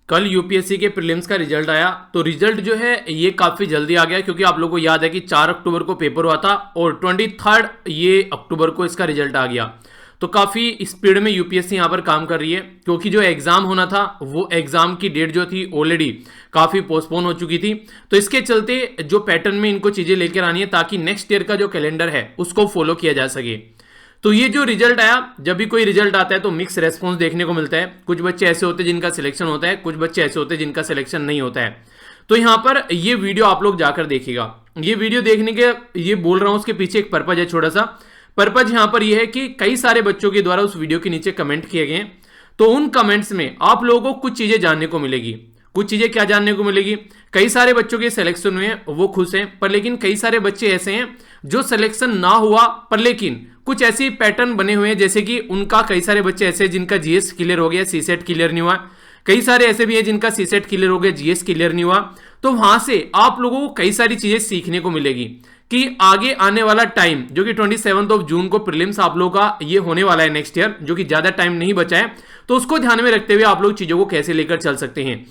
कल यूपीएससी के प्रीलिम्स का रिजल्ट आया। तो रिजल्ट जो है ये काफ़ी जल्दी आ गया, क्योंकि आप लोगों को याद है कि 4 अक्टूबर को पेपर हुआ था और 23 ये अक्टूबर को इसका रिजल्ट आ गया। तो काफ़ी स्पीड में यूपीएससी यहाँ पर काम कर रही है, क्योंकि जो एग्ज़ाम होना था वो एग्ज़ाम की डेट जो थी ऑलरेडी काफ़ी पोस्टपोन हो चुकी थी। तो इसके चलते जो पैटर्न में इनको चीज़ें लेकर आनी है ताकि नेक्स्ट ईयर का जो कैलेंडर है उसको फॉलो किया जा सके। तो ये जो रिजल्ट आया, जब भी कोई रिजल्ट आता है तो मिक्स रेस्पॉन्स देखने को मिलता है। कुछ बच्चे ऐसे होते हैं जिनका सिलेक्शन होता है, कुछ बच्चे ऐसे होते हैं जिनका सिलेक्शन नहीं होता है। तो यहाँ पर ये वीडियो आप लोग जाकर देखिएगा। ये वीडियो देखने के ये बोल रहा हूँ, उसके पीछे एक पर्पज है, छोटा सा पर्पज यहाँ पर यह है कि कई सारे बच्चों के द्वारा उस वीडियो के नीचे कमेंट किए गए। तो उन कमेंट्स में आप लोगों को कुछ चीजें जानने को मिलेगी। कुछ चीजें क्या जानने को मिलेगी? कई सारे बच्चों के सिलेक्शन हुए हैं, वो खुश हैं, पर लेकिन कई सारे बच्चे ऐसे हैं जो सिलेक्शन ना हुआ पर लेकिन कुछ ऐसी पैटर्न बने हुए हैं, जैसे कि उनका कई सारे बच्चे ऐसे जिनका जीएस क्लियर हो गया, सीसेट क्लियर नहीं हुआ। कई सारे ऐसे भी हैं जिनका सीसेट क्लियर हो गया, जीएस क्लियर नहीं हुआ। तो वहां से आप लोगों को कई सारी चीजें सीखने को मिलेगी कि आगे आने वाला टाइम जो कि 27 जून को प्रीलिम्स आप लोगों का ये होने वाला है नेक्स्ट ईयर, जो कि ज्यादा टाइम नहीं बचा है, तो उसको ध्यान में रखते हुए आप लोग चीजों को कैसे लेकर चल सकते हैं।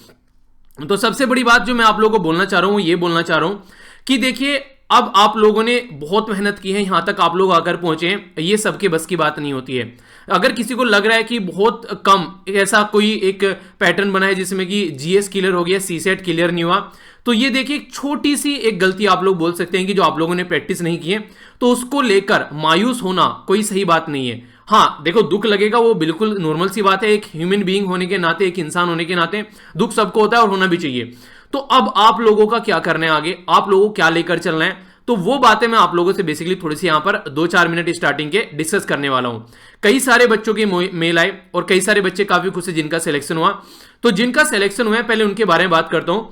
तो सबसे बड़ी बात जो मैं आप लोगों को बोलना चाह रहा हूं, ये बोलना चाह रहा हूं कि देखिए, अब आप लोगों ने बहुत मेहनत की है, यहां तक आप लोग आकर पहुंचे हैं, ये सबके बस की बात नहीं होती है। अगर किसी को लग रहा है कि बहुत कम ऐसा कोई एक पैटर्न बना है जिसमें कि जीएस क्लियर हो गया, सीसेट क्लियर नहीं हुआ, तो ये देखिए एक छोटी सी एक गलती आप लोग बोल सकते हैं कि जो आप लोगों ने प्रैक्टिस नहीं की है, तो उसको लेकर मायूस होना कोई सही बात नहीं है। हाँ देखो, दुख लगेगा, वो बिल्कुल नॉर्मल सी बात है, एक ह्यूमन बीइंग होने के नाते, एक इंसान होने के नाते दुख सबको होता है और होना भी चाहिए। तो अब आप लोगों का क्या करना है आगे, आप लोगों को क्या लेकर चलना है, तो वो बातें मैं आप लोगों से बेसिकली थोड़ी सी यहां पर 2-4 मिनट स्टार्टिंग के डिस्कस करने वाला हूं। कई सारे बच्चों के मेल आए और कई सारे बच्चे काफी खुश है जिनका सिलेक्शन हुआ। तो जिनका सिलेक्शन हुआ है पहले उनके बारे में बात करता हूं।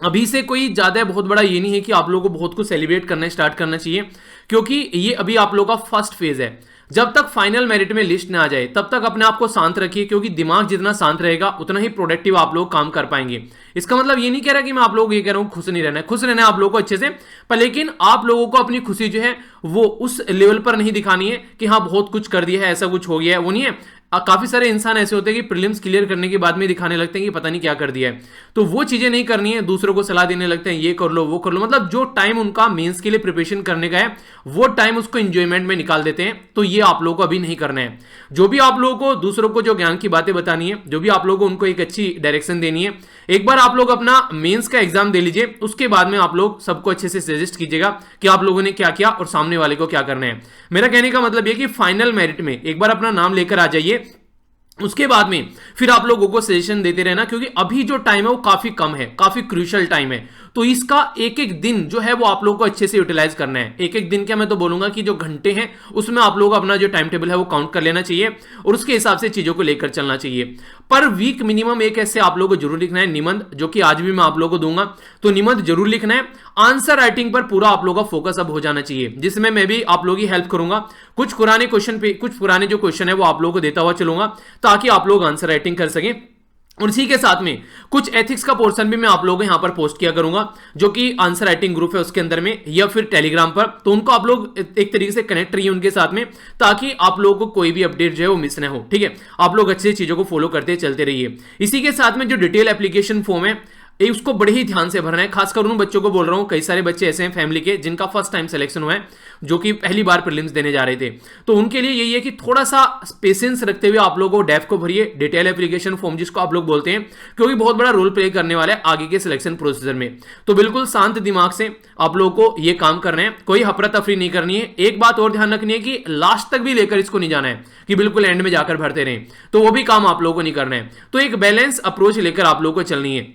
अभी से कोई ज्यादा बहुत बड़ा ये नहीं है कि आप लोगों को बहुत कुछ सेलिब्रेट करना स्टार्ट करना चाहिए, क्योंकि ये अभी आप लोगों का फर्स्ट फेज है। जब तक फाइनल मेरिट में लिस्ट ना आ जाए तब तक अपने आप को शांत रखिए, क्योंकि दिमाग जितना शांत रहेगा उतना ही प्रोडक्टिव आप लोग काम कर पाएंगे। इसका मतलब ये नहीं कह रहा कि मैं आप लोगों को ये कह रहा हूं खुश नहीं रहना है, खुश रहना है आप लोगों को अच्छे से, पर लेकिन आप लोगों को अपनी खुशी जो है वो उस लेवल पर नहीं दिखानी है कि हाँ बहुत कुछ कर दिया है, ऐसा कुछ हो गया है, वो नहीं है। काफी सारे इंसान ऐसे होते हैं कि प्रीलिम्स क्लियर करने के बाद में दिखाने लगते हैं कि पता नहीं क्या कर दिया है, तो वो चीजें नहीं करनी है। दूसरों को सलाह देने लगते हैं ये कर लो वो कर लो, मतलब जो टाइम उनका मेंस के लिए प्रिपरेशन करने का है वो टाइम उसको एंजॉयमेंट में निकाल देते हैं। तो ये आप लोगों को अभी नहीं करना है। जो भी आप लोगों को दूसरों को जो ज्ञान की बातें बतानी है, जो भी आप लोगों को उनको एक अच्छी डायरेक्शन देनी है, एक बार आप लोग अपना मेंस का एग्जाम दे लीजिए, उसके बाद में आप लोग सबको अच्छे से सजेस्ट कीजिएगा कि आप लोगों ने क्या किया और सामने वाले को क्या करना है। मेरा कहने का मतलब यह कि फाइनल मेरिट में एक बार अपना नाम लेकर आ जाइए, उसके बाद में फिर आप लोगों को सजेशन देते रहना, क्योंकि अभी जो टाइम है वो काफी कम है, काफी क्रूशियल टाइम है। तो इसका एक एक दिन जो है वो आप लोगों को अच्छे से यूटिलाइज करना है। एक एक दिन क्या, मैं तो बोलूंगा कि जो घंटे हैं उसमें आप लोगों को अपना जो टाइम टेबल है वो काउंट कर लेना चाहिए और उसके हिसाब से चीजों को लेकर चलना चाहिए। पर वीक मिनिमम एक ऐसे आप लोगों को जरूर लिखना है निबंध, जो कि आज भी मैं आप लोगों को दूंगा। तो निबंध जरूर लिखना है। आंसर राइटिंग पर पूरा आप लोगों का फोकस अब हो जाना चाहिए, जिसमें मैं भी आप लोगों की हेल्प करूंगा। कुछ पुराने क्वेश्चन पे, कुछ पुराने जो क्वेश्चन है वो आप लोगों को देता हुआ चलूंगा, ताकि आप लोग आंसर राइटिंग कर सकें। और इसी के साथ में कुछ एथिक्स का पोर्शन भी मैं आप लोगों को यहां पर पोस्ट किया करूंगा, जो कि आंसर राइटिंग ग्रुप है उसके अंदर में, या फिर टेलीग्राम पर। तो उनको आप लोग एक तरीके से कनेक्ट रहिए उनके साथ में, ताकि आप लोगों को कोई भी अपडेट जो है वो मिस ना हो। ठीक है, आप लोग अच्छी चीजों को फॉलो करते चलते रहिए। इसी के साथ में जो डिटेल एप्लीकेशन फॉर्म है उसको बड़े ही ध्यान से भरना है। खासकर उन बच्चों को बोल रहा हूं, कई सारे बच्चे ऐसे हैं फैमिली के जिनका फर्स्ट टाइम सिलेक्शन हुआ है, जो कि पहली बार प्रीलिम्स देने जा रहे थे। तो उनके लिए यही है कि थोड़ा सा पेशेंस रखते हुए आप लोगों को डेफ को भरिए, डिटेल एप्लीकेशन फॉर्म जिसको आप लोग बोलते हैं, क्योंकि बहुत बड़ा रोल प्ले करने वाला है आगे के सिलेक्शन प्रोसीजर में। तो बिल्कुल शांत दिमाग से आप लोगों को ये काम करना है, कोई हफरा तफरी नहीं करनी है। एक बात और ध्यान रखनी है कि लास्ट तक भी लेकर इसको नहीं जाना है कि बिल्कुल एंड में जाकर भरते रहें, तो वो भी काम आप लोगों को नहीं करना है। तो एक बैलेंस अप्रोच लेकर आप लोगों को चलनी है।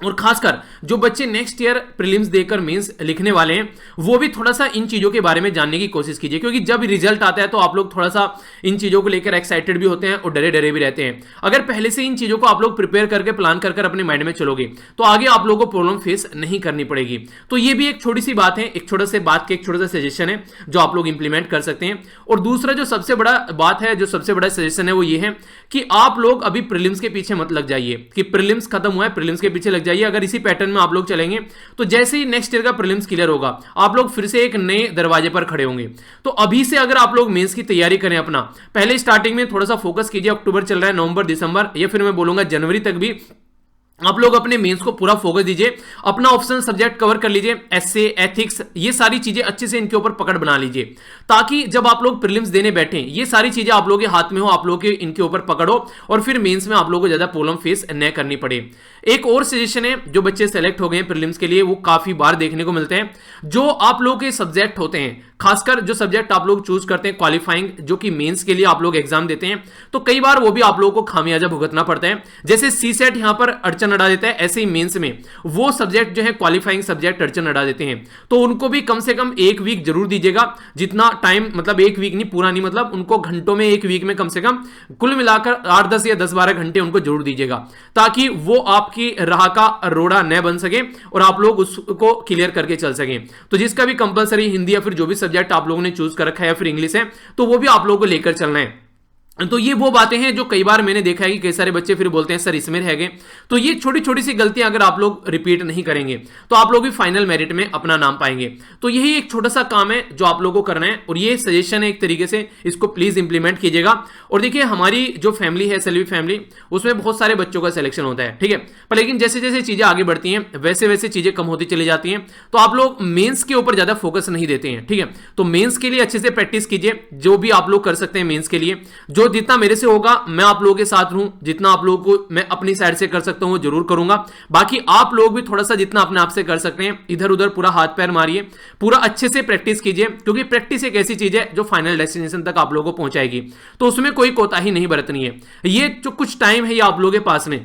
और खासकर जो बच्चे नेक्स्ट ईयर प्रीलिम्स देकर मेंस लिखने वाले हैं, वो भी थोड़ा सा इन चीजों के बारे में जानने की कोशिश कीजिए, क्योंकि जब रिजल्ट आता है तो आप लोग थोड़ा सा इन चीजों को लेकर एक्साइटेड भी होते हैं और डरे डरे भी रहते हैं। अगर पहले से इन चीजों को आप लोग प्रिपेयर करके प्लान कर अपने माइंड में चलोगे तो आगे आप लोगों को प्रॉब्लम फेस नहीं करनी पड़ेगी। तो ये भी एक छोटी सी बात है, एक छोटा सा बात के एक छोटा सा सजेशन है जो आप लोग इंप्लीमेंट कर सकते हैं। और दूसरा जो सबसे बड़ा बात है, जो सबसे बड़ा सजेशन है, वो ये है कि आप लोग अभी प्रीलिम्स के पीछे मत लग जाइए कि प्रीलिम्स खत्म हुआ है प्रीलिम्स के पीछे लग जाइए। अगर इसी पैटर्न में आप लोग चलेंगे तो जैसे ही नेक्स्ट ईयर का प्रीलिम्स क्लियर होगा, आप लोग फिर से एक नए दरवाजे पर खड़े होंगे। तो अभी से अगर आप लोग मेंस की तैयारी करें, अपना पहले स्टार्टिंग में थोड़ा सा फोकस कीजिए। अक्टूबर चल रहा है, नवंबर, दिसंबर, या फिर मैं बोलूंगा जनवरी तक भी आप लोग अपने मेंस को पूरा फोकस दीजिए, अपना ऑप्शनल सब्जेक्ट कवर कर लीजिए, एसए, एथिक्स, ये सारी चीजें अच्छे से इनके ऊपर पकड़ बना लीजिए, ताकि जब आप लोग प्रीलिम्स देने बैठे ये सारी चीजें आप लोगों के हाथ में हो, आप लोग इनके ऊपर पकड़ो और फिर मेंस में आप लोगों को ज्यादा प्रॉब्लम फेस न करनी पड़े। एक और सजेशन है, जो बच्चे सेलेक्ट हो गए प्रीलिम्स के लिए वो काफी बार देखने को मिलते हैं, जो आप लोगों के सब्जेक्ट होते हैं, खासकर जो सब्जेक्ट आप लोग चूज करते हैं क्वालिफाइंग, जो कि मेंस के लिए आप लोग एग्जाम देते हैं, तो कई बार वो भी आप लोगों को खामियाजा भुगतना पड़ता है। जैसे सी सेट यहां पर अड़चन अड़ा देता है, ऐसे ही मेंस में वो सब्जेक्ट जो है क्वालिफाइंग सब्जेक्ट अड़चन अड़ा देते हैं, तो उनको भी कम से कम एक वीक जरूर दीजिएगा, जितना टाइम, मतलब एक वीक नहीं, पूरा नहीं, मतलब उनको घंटों में, एक वीक में कम से कम कुल मिलाकर 8-10 या 10-12 घंटे उनको जरूर दीजिएगा, ताकि वो आपकी राह का रोड़ा न बन सके और आप लोग उसको क्लियर करके चल सकें। तो जिसका भी कंपलसरी हिंदी या फिर जो भी सब्जेक्ट आप लोगों ने चूज कर रखा है या फिर इंग्लिश है, तो वो भी आप लोगों को लेकर चलना है। तो ये वो बातें हैं जो कई बार मैंने देखा है कि कई सारे बच्चे फिर बोलते हैं सर इसमें रह गए। तो ये छोटी छोटी सी गलतियां अगर आप लोग रिपीट नहीं करेंगे तो आप लोग भी फाइनल मेरिट में अपना नाम पाएंगे। तो यही एक छोटा सा काम है जो आप लोगों को करना है, और ये सजेशन है एक तरीके से, इसको प्लीज इंप्लीमेंट कीजिएगा। और देखिए हमारी जो फैमिली है सेल्वी फैमिली, उसमें बहुत सारे बच्चों का सिलेक्शन होता है, ठीक है, पर लेकिन जैसे जैसे चीजें आगे बढ़ती हैं वैसे वैसे चीजें कम होती चली जाती हैं, तो आप लोग मेंस के ऊपर ज्यादा फोकस नहीं देते हैं, ठीक है। तो मेंस के लिए अच्छे से प्रैक्टिस कीजिए, जो भी आप लोग कर सकते हैं मेंस के लिए, जो जितना मेरे से होगा मैं आप लोगों के साथ हूं, जितना आप लोगों को मैं अपनी साइड से कर सकता हूं जरूर करूंगा। बाकी आप लोग भी थोड़ा सा जितना अपने आप से कर सकते हैं, इधर उधर पूरा हाथ पैर मारिए, पूरा अच्छे से प्रैक्टिस कीजिए, क्योंकि प्रैक्टिस एक ऐसी चीज है जो फाइनल डेस्टिनेशन तक आप लोगों को पहुंचाएगी। तो उसमें कोई कोताही नहीं बरतनी है। ये जो कुछ टाइम है ये आप लोगों के पास में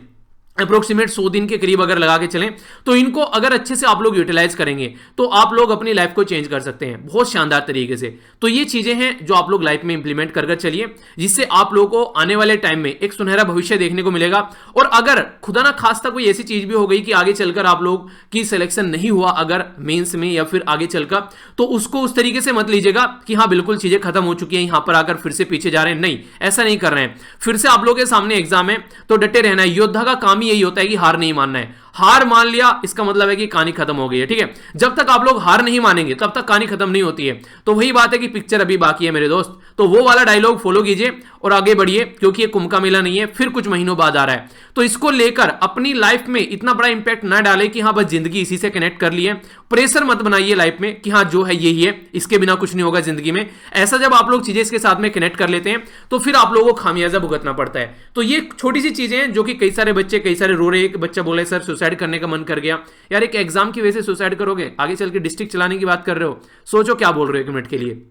अप्रोक्सीमेट 100 दिन के करीब अगर लगा के चलें, तो इनको अगर अच्छे से आप लोग यूटिलाइज करेंगे तो आप लोग अपनी लाइफ को चेंज कर सकते हैं बहुत शानदार तरीके से। तो ये चीजें हैं जो आप लोग लाइफ में इंप्लीमेंट कर चलिए, जिससे आप लोगों को आने वाले टाइम में एक सुनहरा भविष्य देखने को मिलेगा। और अगर खुदा ना खास्ता कोई ऐसी चीज भी हो गई कि आगे चलकर आप लोग की सिलेक्शन नहीं हुआ अगर मेंस में या फिर आगे चलकर, तो उसको उस तरीके से मत लीजिएगा कि हाँ बिल्कुल चीजें खत्म हो चुकी हैं, यहां पर आकर फिर से पीछे जा रहे हैं। नहीं, ऐसा नहीं कर रहे हैं। फिर से आप लोगों के सामने एग्जाम है तो डटे रहना है। योद्धा का काम ही यही होता है कि हार नहीं मानना है। हार मान लिया इसका मतलब है कि कहानी खत्म हो गई है, ठीक है। जब तक आप लोग हार नहीं मानेंगे तब तक कहानी खत्म नहीं होती है। तो वही बात है कि पिक्चर अभी बाकी है मेरे दोस्त, तो वो वाला डायलॉग फॉलो कीजिए और आगे बढ़िए, क्योंकि ये कुंभ का मेला नहीं है, फिर कुछ महीनों बाद आ रहा है। तो इसको लेकर अपनी लाइफ में इतना बड़ा इंपैक्ट ना डाले कि हाँ बस जिंदगी इसी से कनेक्ट कर लिए। प्रेशर मत बनाइए लाइफ में कि हाँ जो है यही है, इसके बिना कुछ नहीं होगा जिंदगी में। ऐसा जब आप लोग चीजें इसके साथ में कनेक्ट कर लेते हैं तो फिर आप लोगों को खामियाजा भुगतना पड़ता है। तो ये छोटी सी चीजें हैं जो कि कई सारे बच्चे, कई सारे रो रहे। एक बच्चा बोले सर सुसाइड करने का मन कर गया। यार एक एग्जाम की वजह से सुसाइड करोगे? आगे चल के डिस्ट्रिक्ट चलाने की बात कर रहे हो, सोचो क्या बोल रहे हो एक मिनट के लिए।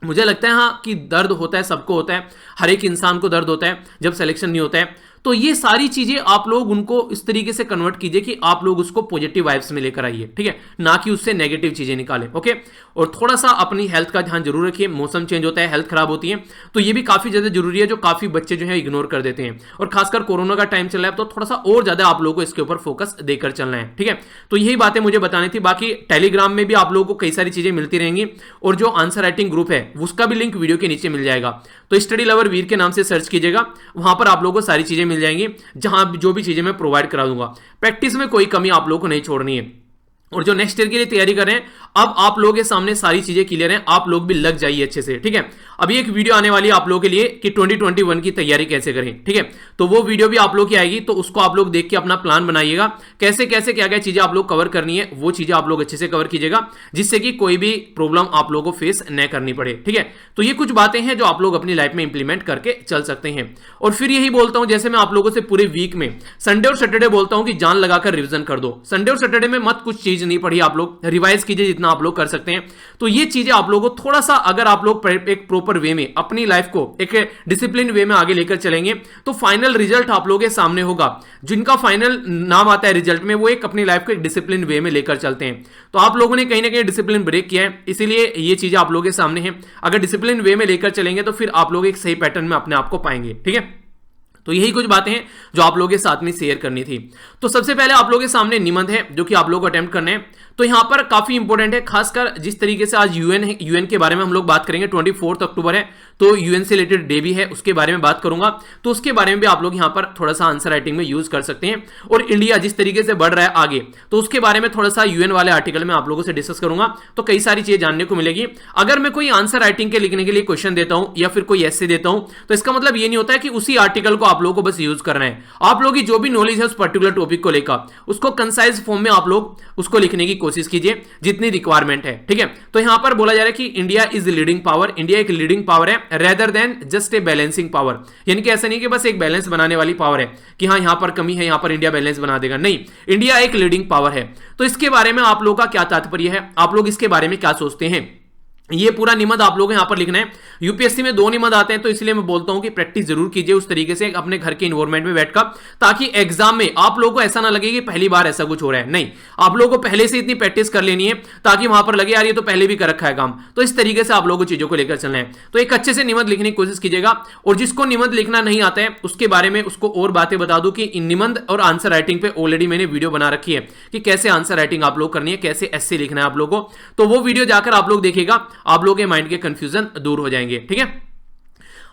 मुझे लगता है हाँ कि दर्द होता है, सबको होता है, हर एक इंसान को दर्द होता है जब सिलेक्शन नहीं होता है। तो ये सारी चीजें आप लोग उनको इस तरीके से कन्वर्ट कीजिए कि आप लोग उसको पॉजिटिव वाइब्स में लेकर आइए, ठीक है, ना कि उससे नेगेटिव चीजें निकालें। ओके, और थोड़ा सा अपनी हेल्थ का ध्यान जरूर रखिए। मौसम चेंज होता है, हेल्थ खराब होती है, तो ये भी काफी ज्यादा जरूरी है, जो काफी बच्चे जो है इग्नोर कर देते हैं। और खासकर कोरोना का टाइम चल रहा है तो थोड़ा सा और ज्यादा आप लोगों को इसके ऊपर फोकस देकर चलना है, ठीक है। तो यही बातें मुझे बतानी थी। बाकी टेलीग्राम में भी आप लोगों को कई सारी चीजें मिलती रहेंगी, और जो आंसर राइटिंग ग्रुप है उसका भी लिंक वीडियो के नीचे मिल जाएगा। तो स्टडी लवर वीर के नाम से सर्च कीजिएगा, वहां पर आप लोगों को सारी चीजें मिल जाएंगी, जहां जो भी चीजें मैं प्रोवाइड करा दूंगा। प्रैक्टिस में कोई कमी आप लोगों को नहीं छोड़नी है। और जो नेक्स्ट ईयर के लिए तैयारी कर रहे हैं, अब आप लोगों के सामने सारी चीजें क्लियर हैं, आप लोग भी लग जाइए अच्छे से, ठीक है। अभी एक वीडियो आने वाली है आप लोगों के लिए कि 2021 की तैयारी कैसे करें, ठीक है। तो वो वीडियो भी आप लोग की आएगी, तो उसको आप लोग देख के अपना प्लान बनाइएगा, कैसे कैसे क्या क्या चीजें आप लोग कवर करनी है, वो चीजें आप लोग अच्छे से कवर कीजिएगा, जिससे कि कोई भी प्रॉब्लम आप लोगों को फेस न करनी पड़े, ठीक है। तो ये कुछ बातें हैं जो आप लोग अपनी लाइफ में इंप्लीमेंट करके चल सकते हैं। और फिर यही बोलता हूं, जैसे मैं आप लोगों से पूरे वीक में संडे और सैटरडे बोलता हूं कि जान लगाकर रिविजन कर दो। संडे और सैटरडे में मत कुछ चीज नहीं पढ़ी, आप लोग रिवाइज कीजिए जितना आप लोग कर सकते हैं। तो ये चीजें आप लोगों को थोड़ा सा, अगर आप लोग एक प्रॉपर वे में अपनी लाइफ को एक डिसिप्लिन वे में आगे लेकर चलेंगे, तो फाइनल रिजल्ट आप लोगों के सामने होगा। जिनका फाइनल नाम आता है रिजल्ट में, वो एक अपनी लाइफ को एक डिसिप्लिन वे में लेकर चलते हैं। तो आप लोगों ने कहीं ना कहीं डिसिप्लिन ब्रेक किया है, इसीलिए ये चीजें आप लोगों के सामने हैं। अगर डिसिप्लिन वे में लेकर चलेंगे तो फिर आप लोग एक सही पैटर्न में अपने आप को पाएंगे, ठीक है। तो यही कुछ बातें हैं जो आप लोगों के साथ में शेयर करनी थी। तो सबसे पहले आप लोगों के सामने निबंध है जो कि आप लोगों को अटेम्प्ट करना है। तो यहां पर काफी इंपॉर्टेंट है, खासकर जिस तरीके से आज यूएन के बारे में हम लोग बात करेंगे। 24 अक्टूबर है तो यूएन से रिलेटेड डे भी है, उसके बारे में बात करूंगा, तो उसके बारे में भी आप लोग यहां पर थोड़ा सा आंसर राइटिंग में यूज कर सकते हैं। और इंडिया जिस तरीके से बढ़ रहा है आगे, तो उसके बारे में थोड़ा सा यूएन वाले आर्टिकल में आप लोगों से डिस्कस करूंगा, तो कई सारी चीजें जानने को मिलेगी। अगर मैं कोई आंसर राइटिंग के लिखने के लिए क्वेश्चन देता हूं या फिर कोई ऐसे देता हूं, तो इसका मतलब ये नहीं होता है कि उसी आर्टिकल को आप लोगों को बस यूज करना है। आप लोगों की जो भी नॉलेज है उस पर्टिकुलर टॉपिक को लेकर, उसको कंसाइज फॉर्म में आप लोग उसको लिखने की कोशिश कीजिए जितनी रिक्वायरमेंट है, ठीक है। तो यहां पर बोला जा रहा है कि India is leading power, India एक लीडिंग पावर है rather than just a balancing power, यानी कि ऐसा नहीं कि बस एक बैलेंस बनाने वाली पावर है कि हाँ यहां पर कमी है, यहां पर इंडिया बैलेंस बना देगा, नहीं, इंडिया एक लीडिंग पावर है। तो इसके बारे में आप लोगों का क्या तात्पर्य है, आप लोग इसके बारे में क्या सोचते हैं, ये पूरा निबंध आप लोगों को यहां पर लिखना है। यूपीएससी में 2 निबंध आते हैं, तो इसलिए मैं बोलता हूं कि प्रैक्टिस जरूर कीजिए उस तरीके से अपने घर के इन्वायरमेंट में बैठकर, ताकि एग्जाम में आप लोगों को ऐसा ना लगे कि पहली बार ऐसा कुछ हो रहा है। नहीं, आप लोगों को पहले से इतनी प्रैक्टिस कर लेनी है ताकि वहां पर लगे यार ये तो पहले भी कर रखा है काम। तो इस तरीके से आप लोगों को चीजों को लेकर चलना है। तो एक अच्छे से निबंध लिखने की कोशिश कीजिएगा, और जिसको निबंध लिखना नहीं आता है उसके बारे में उसको और बातें बता दूं कि निबंध और आंसर राइटिंग पे ऑलरेडी मैंने वीडियो बना रखी है कि कैसे आंसर राइटिंग आप लोग करनी है, कैसे एस्से लिखना है आप लोगों को। तो वो वीडियो जाकर आप लोग देखिएगा, आप लोगों के माइंड के कंफ्यूजन दूर हो जाएंगे, ठीक है।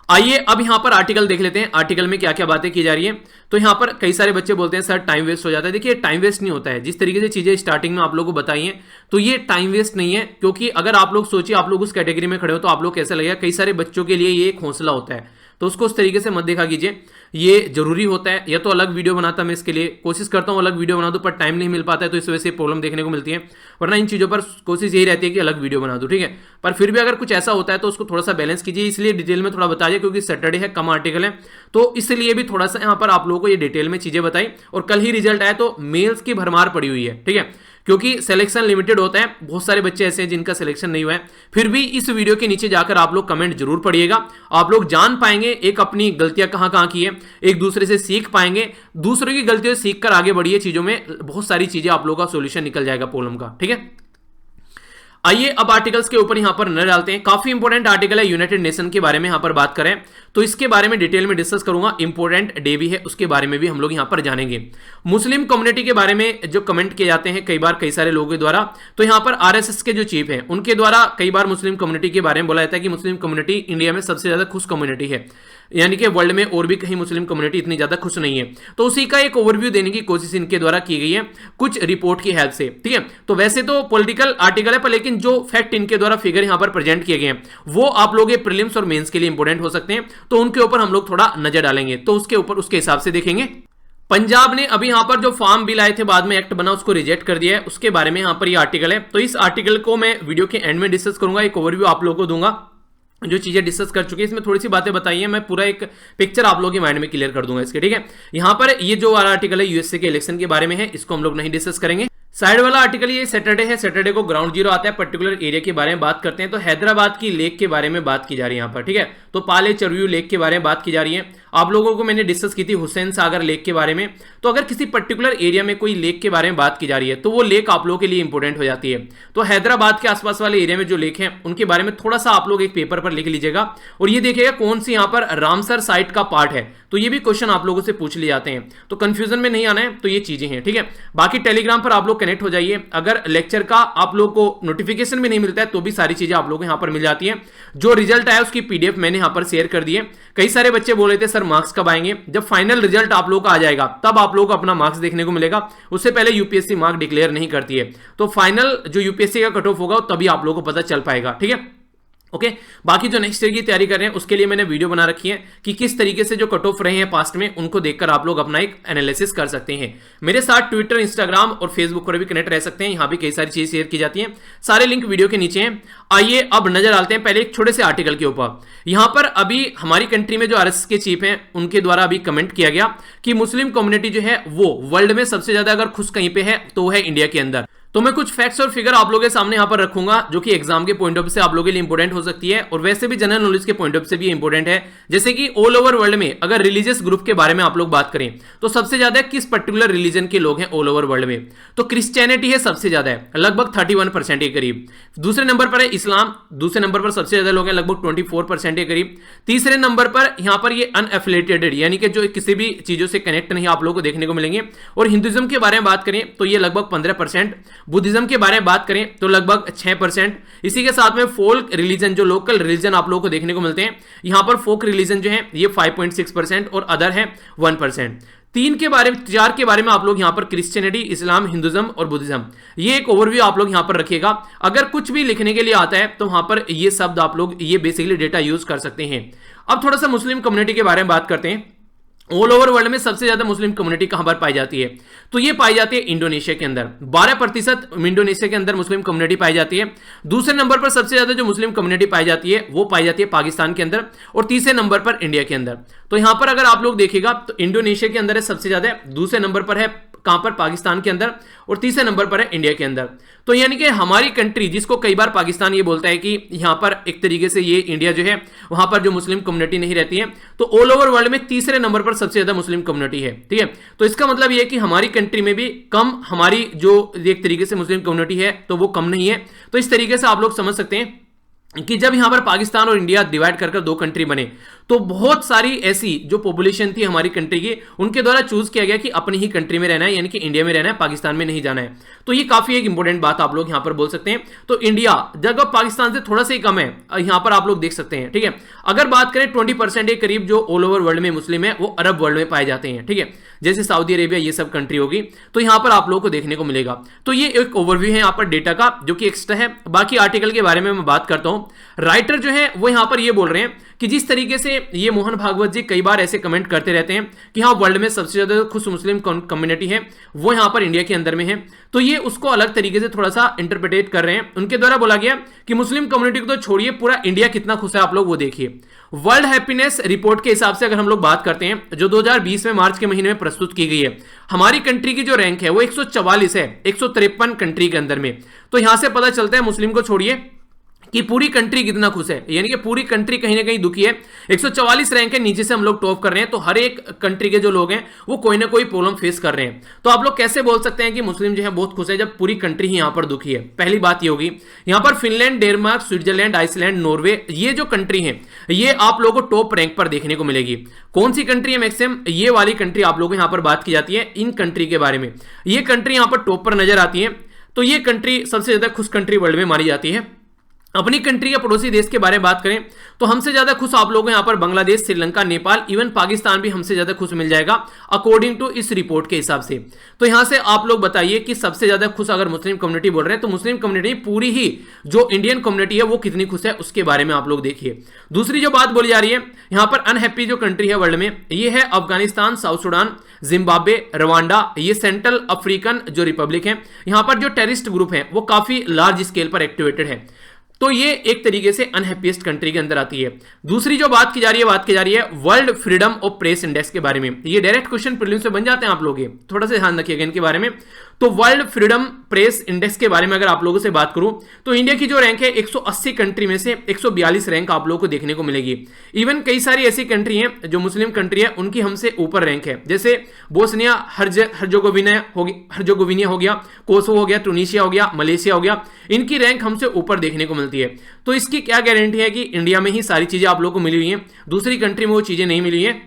आइए अब यहां पर आर्टिकल देख लेते हैं, आर्टिकल में क्या क्या बातें की जा रही है। तो यहां पर कई सारे बच्चे बोलते हैं सर टाइम वेस्ट हो जाता है। देखिए टाइम वेस्ट नहीं होता है, जिस तरीके से चीजें स्टार्टिंग में आप लोगों को बताई हैं तो ये टाइम वेस्ट नहीं है, क्योंकि अगर आप लोग सोचिए आप लोग उस कैटेगरी में खड़े हो तो आप लोग कैसा लगेगा, कई सारे बच्चों के लिए ये एक हौसला होता है, तो उसको उस तरीके से मत देखा कीजिए, ये जरूरी होता है। या तो अलग वीडियो बनाता मैं इसके लिए कोशिश करता हूं, अलग वीडियो बना दूं, पर टाइम नहीं मिल पाता है तो इस वजह से प्रॉब्लम देखने को मिलती है, वरना इन चीज़ों पर कोशिश यही रहती है कि अलग वीडियो बना दूं, ठीक है। पर फिर भी अगर कुछ ऐसा होता है तो उसको थोड़ा सा बैलेंस कीजिए, इसलिए डिटेल में थोड़ा बता दिया, क्योंकि सैटरडे है, कम आर्टिकल है, तो इसलिए भी थोड़ा सा यहाँ पर आप लोगों को ये डिटेल में चीजें बताई। और कल ही रिजल्ट आया तो मेल्स की भरमार पड़ी हुई है, ठीक है, क्योंकि सिलेक्शन लिमिटेड होता है, बहुत सारे बच्चे ऐसे हैं जिनका सिलेक्शन नहीं हुआ है। फिर भी इस वीडियो के नीचे जाकर आप लोग कमेंट जरूर पढ़िएगा, आप लोग जान पाएंगे एक अपनी गलतियां कहां कहां की है, एक दूसरे से सीख पाएंगे, दूसरों की गलतियों से सीख कर आगे बढ़िए, चीजों में बहुत सारी चीजें आप लोगों का सोल्यूशन निकल जाएगा प्रॉब्लम का, ठीक है। आइए अब आर्टिकल्स के ऊपर यहां पर नजर डालते हैं। काफी इंपॉर्टेंट आर्टिकल है, यूनाइटेड नेशन के बारे में यहां पर बात करें तो इसके बारे में डिटेल में डिस्कस करूंगा। इंपॉर्टेंट डे भी है, उसके बारे में भी हम लोग यहां पर जानेंगे। मुस्लिम कम्युनिटी के बारे में जो कमेंट किए जाते हैं कई बार कई सारे लोगों के द्वारा, तो यहां पर आरएसएस के जो चीफ हैं उनके द्वारा कई बार मुस्लिम कम्युनिटी के बारे में बोला जाता है कि मुस्लिम कम्युनिटी इंडिया में सबसे ज्यादा खुश कम्युनिटी है, यानी कि वर्ल्ड में और भी कहीं मुस्लिम कम्युनिटी इतनी ज्यादा खुश नहीं है। तो उसी का एक ओवरव्यू देने की कोशिश इनके द्वारा की गई है कुछ रिपोर्ट की हेल्प से, ठीक है। तो वैसे तो पॉलिटिकल आर्टिकल है, पर लेकिन जो फैक्ट इनके द्वारा फिगर यहां पर प्रेजेंट किए गए हैं वो आप लोग प्रीलिम्स और मेंस के लिए इंपॉर्टेंट हो सकते हैं, तो उनके ऊपर हम लोग थोड़ा नजर डालेंगे, तो उसके ऊपर उसके हिसाब से देखेंगे। पंजाब ने अभी यहां पर जो फार्म बिल आए थे बाद में एक्ट बना उसको रिजेक्ट कर दिया है, उसके बारे में यहां पर ये आर्टिकल है। तो इस आर्टिकल को मैं वीडियो के एंड में डिस्कस करूंगा, एक ओवरव्यू आप लोगों को दूंगा, जो चीजें डिस्कस कर चुके हैं इसमें थोड़ी सी बातें बताई हैं, मैं पूरा एक पिक्चर आप लोगों के माइंड में क्लियर कर दूंगा इसके, ठीक है। यहां पर ये जो वाला आर्टिकल है यूएसए के इलेक्शन के बारे में है, इसको हम लोग नहीं डिस्कस करेंगे। साइड वाला आर्टिकल ये सैटरडे है, सैटरडे को ग्राउंड जीरो आता है, पर्टिकुलर एरिया के बारे में बात करते हैं। तो हैदराबाद की लेक के बारे में बात की जा रही है यहाँ पर, ठीक है। तो पाले चरव्यू लेक के बारे में बात की जा रही है। आप लोगों को मैंने डिस्कस की थी हुसैन सागर लेक के बारे में। तो अगर किसी पर्टिकुलर एरिया में कोई लेक के बारे में बात की जा रही है तो वो लेक आप लोगों के लिए इंपॉर्टेंट हो जाती है। तो हैदराबाद के आसपास वाले एरिया में जो लेक है उनके बारे में थोड़ा सा आप लोग एक पेपर पर लिख लीजिएगा, और ये देखिएगा कौन सी यहाँ पर रामसर साइट का पार्ट है, तो ये भी क्वेश्चन आप लोगों से पूछ लिए जाते हैं, तो कंफ्यूजन में नहीं आना है। तो ये चीजें हैं, ठीक है। बाकी टेलीग्राम पर आप लोग कनेक्ट हो जाइए, अगर लेक्चर का आप लोग को नोटिफिकेशन भी नहीं मिलता है तो भी सारी चीजें आप लोग को यहां पर मिल जाती है। जो रिजल्ट आया उसकी पीडीएफ मैंने यहां पर शेयर कर दी है। कई सारे बच्चे बोल रहे थे सर मार्क्स कब आएंगे, जब फाइनल रिजल्ट आप लोग का आ जाएगा तब आप लोग को अपना मार्क्स देखने को मिलेगा, उससे पहले यूपीएससी मार्क डिक्लेयर नहीं करती है। तो फाइनल जो यूपीएससी का कट ऑफ होगा तभी आप लोग को पता चल पाएगा, ठीक है। ओके बाकी जो नेक्स्ट ईयर की तैयारी कर रहे हैं उसके लिए मैंने वीडियो बना रखी है कि किस तरीके से जो कट ऑफ रहे हैं पास्ट में उनको देखकर आप लोग अपना एक एनालिसिस कर सकते हैं। मेरे साथ ट्विटर, इंस्टाग्राम और फेसबुक पर भी कनेक्ट रह सकते हैं, यहां भी कई सारी चीजें शेयर की जाती हैं, सारे लिंक वीडियो के नीचे हैं। आइए अब नजर डालते हैं पहले एक छोटे से आर्टिकल के ऊपर। यहां पर अभी हमारी कंट्री में जो आरएसएस के चीफ हैं उनके द्वारा अभी कमेंट किया गया कि मुस्लिम कम्युनिटी जो है वो वर्ल्ड में सबसे ज्यादा अगर खुश कहीं पे है तो वो है इंडिया के अंदर। तो मैं कुछ फैक्ट्स और फिगर आप लोगों के सामने यहां पर रखूंगा जो कि एग्जाम के पॉइंट ऑफ व्यू से आप लोगों के लिए इंपॉर्टेंट हो सकती है, और वैसे भी जनरल नॉलेज के पॉइंट ऑफ व्यू से भी इंपॉर्टेंट है। जैसे कि ऑल ओवर वर्ल्ड में अगर रिलीजियस ग्रुप के बारे में आप लोग बात करें तो सबसे ज्यादा किस पर्टिकुलर रिलीजन के लोग हैं ऑल ओवर वर्ल्ड में, तो क्रिश्चियनिटी है सबसे ज्यादा है, लगभग 31% के करीब। दूसरे नंबर पर है इस्लाम, दूसरे नंबर पर सबसे ज्यादा लोग हैं, लगभग 24% के करीब। तीसरे नंबर पर यहां पर ये अनएफिलिएटेड यानी कि जो किसी भी चीजों से कनेक्ट नहीं आप लोगों को देखने को मिलेंगे। और हिंदुइज्म के बारे में बात करें तो ये लगभग 15%। बुद्धिज्म के बारे में बात करें तो लगभग 6%। इसी के साथ में फोल्क रिलीजन, जो लोकल रिलीजन आप लोगों को देखने को मिलते हैं, यहां पर फोक रिलीजन जो है ये 5.6% और अदर है 1%। 4 के बारे में आप लोग यहां पर क्रिश्चियनिटी, इस्लाम, हिंदुज्म और बुद्धिज्म, ये एक ओवरव्यू आप लोग यहां पर रखिएगा। अगर कुछ भी लिखने के लिए आता है तो वहां पर ये शब्द आप लोग ये बेसिकली डेटा यूज कर सकते हैं। अब थोड़ा सा मुस्लिम कम्युनिटी के बारे में बात करते हैं। ऑल ओवर वर्ल्ड में सबसे ज्यादा मुस्लिम कम्युनिटी कहां पर पाई जाती है, तो ये पाई जाती है इंडोनेशिया के अंदर। 12% इंडोनेशिया के अंदर मुस्लिम कम्युनिटी पाई जाती है। दूसरे नंबर पर सबसे ज्यादा जो मुस्लिम कम्युनिटी पाई जाती है वो पाई जाती है पाकिस्तान के अंदर, और तीसरे नंबर पर इंडिया के अंदर। तो यहां पर अगर आप लोग देखिएगा तो इंडोनेशिया के अंदर है सबसे ज्यादा, दूसरे नंबर पर है कहां पर, पाकिस्तान के अंदर, और तीसरे नंबर पर है इंडिया के अंदर। तो यानी कि हमारी कंट्री, जिसको कई बार पाकिस्तान ये बोलता है कि यहां पर एक तरीके से ये इंडिया जो है वहां पर जो मुस्लिम कम्युनिटी नहीं रहती है, तो ऑल ओवर वर्ल्ड में तीसरे नंबर पर सबसे ज्यादा मुस्लिम कम्युनिटी है। ठीक है, तो इसका मतलब ये है कि हमारी कंट्री में भी कम, हमारी जो एक तरीके से मुस्लिम कम्युनिटी है तो वो कम नहीं है। तो इस तरीके से आप लोग समझ सकते हैं कि जब यहां पर पाकिस्तान और इंडिया डिवाइड कर 2 कंट्री बने, तो बहुत सारी ऐसी जो पॉपुलेशन थी हमारी कंट्री की, उनके द्वारा चूज किया गया कि अपनी ही कंट्री में रहना है, यानी कि इंडिया में रहना है, पाकिस्तान में नहीं जाना है। तो ये काफी एक इंपॉर्टेंट बात आप लोग यहां पर बोल सकते हैं। तो इंडिया जगह पाकिस्तान से थोड़ा सा ही कम है, यहां पर आप लोग देख सकते हैं। ठीक है, अगर बात करें 20% के करीब जो ऑल ओवर वर्ल्ड में मुस्लिम है वो अरब वर्ल्ड में पाए जाते हैं। ठीक है, जैसे सऊदी अरेबिया, ये सब कंट्री होगी, तो यहां पर आप लोगों को देखने को मिलेगा। तो ये एक ओवरव्यू है यहां पर डेटा का, जो कि एक्स्ट्रा है। बाकी आर्टिकल के बारे में मैं बात करता हूं। राइटर जो है वो यहां पर ये बोल रहे हैं कि जिस तरीके से ये मोहन भागवत जी कई बार ऐसे कमेंट करते रहते हैं कि हाँ वर्ल्ड में सबसे ज्यादा खुश मुस्लिम कम्युनिटी है वो यहां पर इंडिया के अंदर में है, तो ये उसको अलग तरीके से थोड़ा सा इंटरप्रिटेट कर रहे हैं। उनके द्वारा बोला गया कि मुस्लिम कम्युनिटी को तो छोड़िए, पूरा इंडिया कितना खुश है आप लोग वो देखिए। वर्ल्ड हैप्पीनेस रिपोर्ट के हिसाब से अगर हम लोग बात करते हैं, जो 2020 में मार्च के महीने में प्रस्तुत की गई है, हमारी कंट्री की जो रैंक है वो 144 है 153 कंट्री के अंदर में। तो यहां से पता चलता है मुस्लिम को छोड़िए कि पूरी कंट्री कितना खुश है, यानी कि पूरी कंट्री कहीं ना कहीं दुखी है। 144 रैंक है, नीचे से हम लोग टॉप कर रहे हैं। तो हर एक कंट्री के जो लोग हैं वो कोई ना कोई प्रॉब्लम फेस कर रहे हैं। तो आप लोग कैसे बोल सकते हैं कि मुस्लिम जो है बहुत खुश है जब पूरी कंट्री ही यहां पर दुखी है? पहली बात ये होगी। यहां पर Finland, Denmark, Switzerland, Iceland, Norway, ये जो कंट्री है ये आप लोगों को टॉप रैंक पर देखने को मिलेगी। कौन सी कंट्री है? मैक्सिमम ये वाली कंट्री आप लोगों को यहां पर बात की जाती है इन कंट्री के बारे में। ये कंट्री यहां पर टॉप पर नजर आती है। तो ये कंट्री सबसे ज्यादा खुश कंट्री वर्ल्ड में मानी जाती है। अपनी कंट्री के पड़ोसी देश के बारे में बात करें तो हमसे ज्यादा खुश आप लोग यहां पर बांग्लादेश, श्रीलंका, नेपाल, इवन पाकिस्तान भी हमसे ज्यादा खुश मिल जाएगा अकॉर्डिंग टू इस रिपोर्ट के हिसाब से। तो यहां से आप लोग बताइए कि सबसे ज्यादा खुश अगर मुस्लिम कम्युनिटी बोल रहे हैं तो मुस्लिम कम्युनिटी पूरी ही जो इंडियन कम्युनिटी है वो कितनी खुश है उसके बारे में आप लोग देखिए। दूसरी जो बात बोली जा रही है यहां पर अनहैप्पी जो कंट्री है वर्ल्ड में, ये है Afghanistan, south Sudan, Zimbabwe, Rwanda, ये सेंट्रल अफ्रीकन जो रिपब्लिक है। यहां पर जो टेररिस्ट ग्रुप है वो काफी लार्ज स्केल पर एक्टिवेटेड है। तो ये एक तरीके से अनहैप्पीएस्ट कंट्री के अंदर आती है। दूसरी जो बात की जा रही है world freedom of press index के बारे में। ये डायरेक्ट क्वेश्चन प्रीलिम्स में बन जाते हैं आप लोग, ये थोड़ा सा ध्यान रखिएगा इनके बारे में। तो वर्ल्ड फ्रीडम प्रेस इंडेक्स के बारे में अगर आप लोगों से बात करूं तो इंडिया की जो रैंक है 180 कंट्री में से 142 रैंक आप लोगों को देखने को मिलेगी। इवन कई सारी ऐसी कंट्री हैं जो मुस्लिम कंट्री है उनकी हमसे ऊपर रैंक है, जैसे बोस्निया हर्जेगोविना हो गया, कोसोवो हो गया, टूनिशिया हो गया, मलेशिया हो गया, इनकी रैंक हमसे ऊपर देखने को मिलती है। तो इसकी क्या गारंटी है कि इंडिया में ही सारी चीजें आप लोगों को मिली हुई हैं, दूसरी कंट्री में वो चीजें नहीं मिली हैं?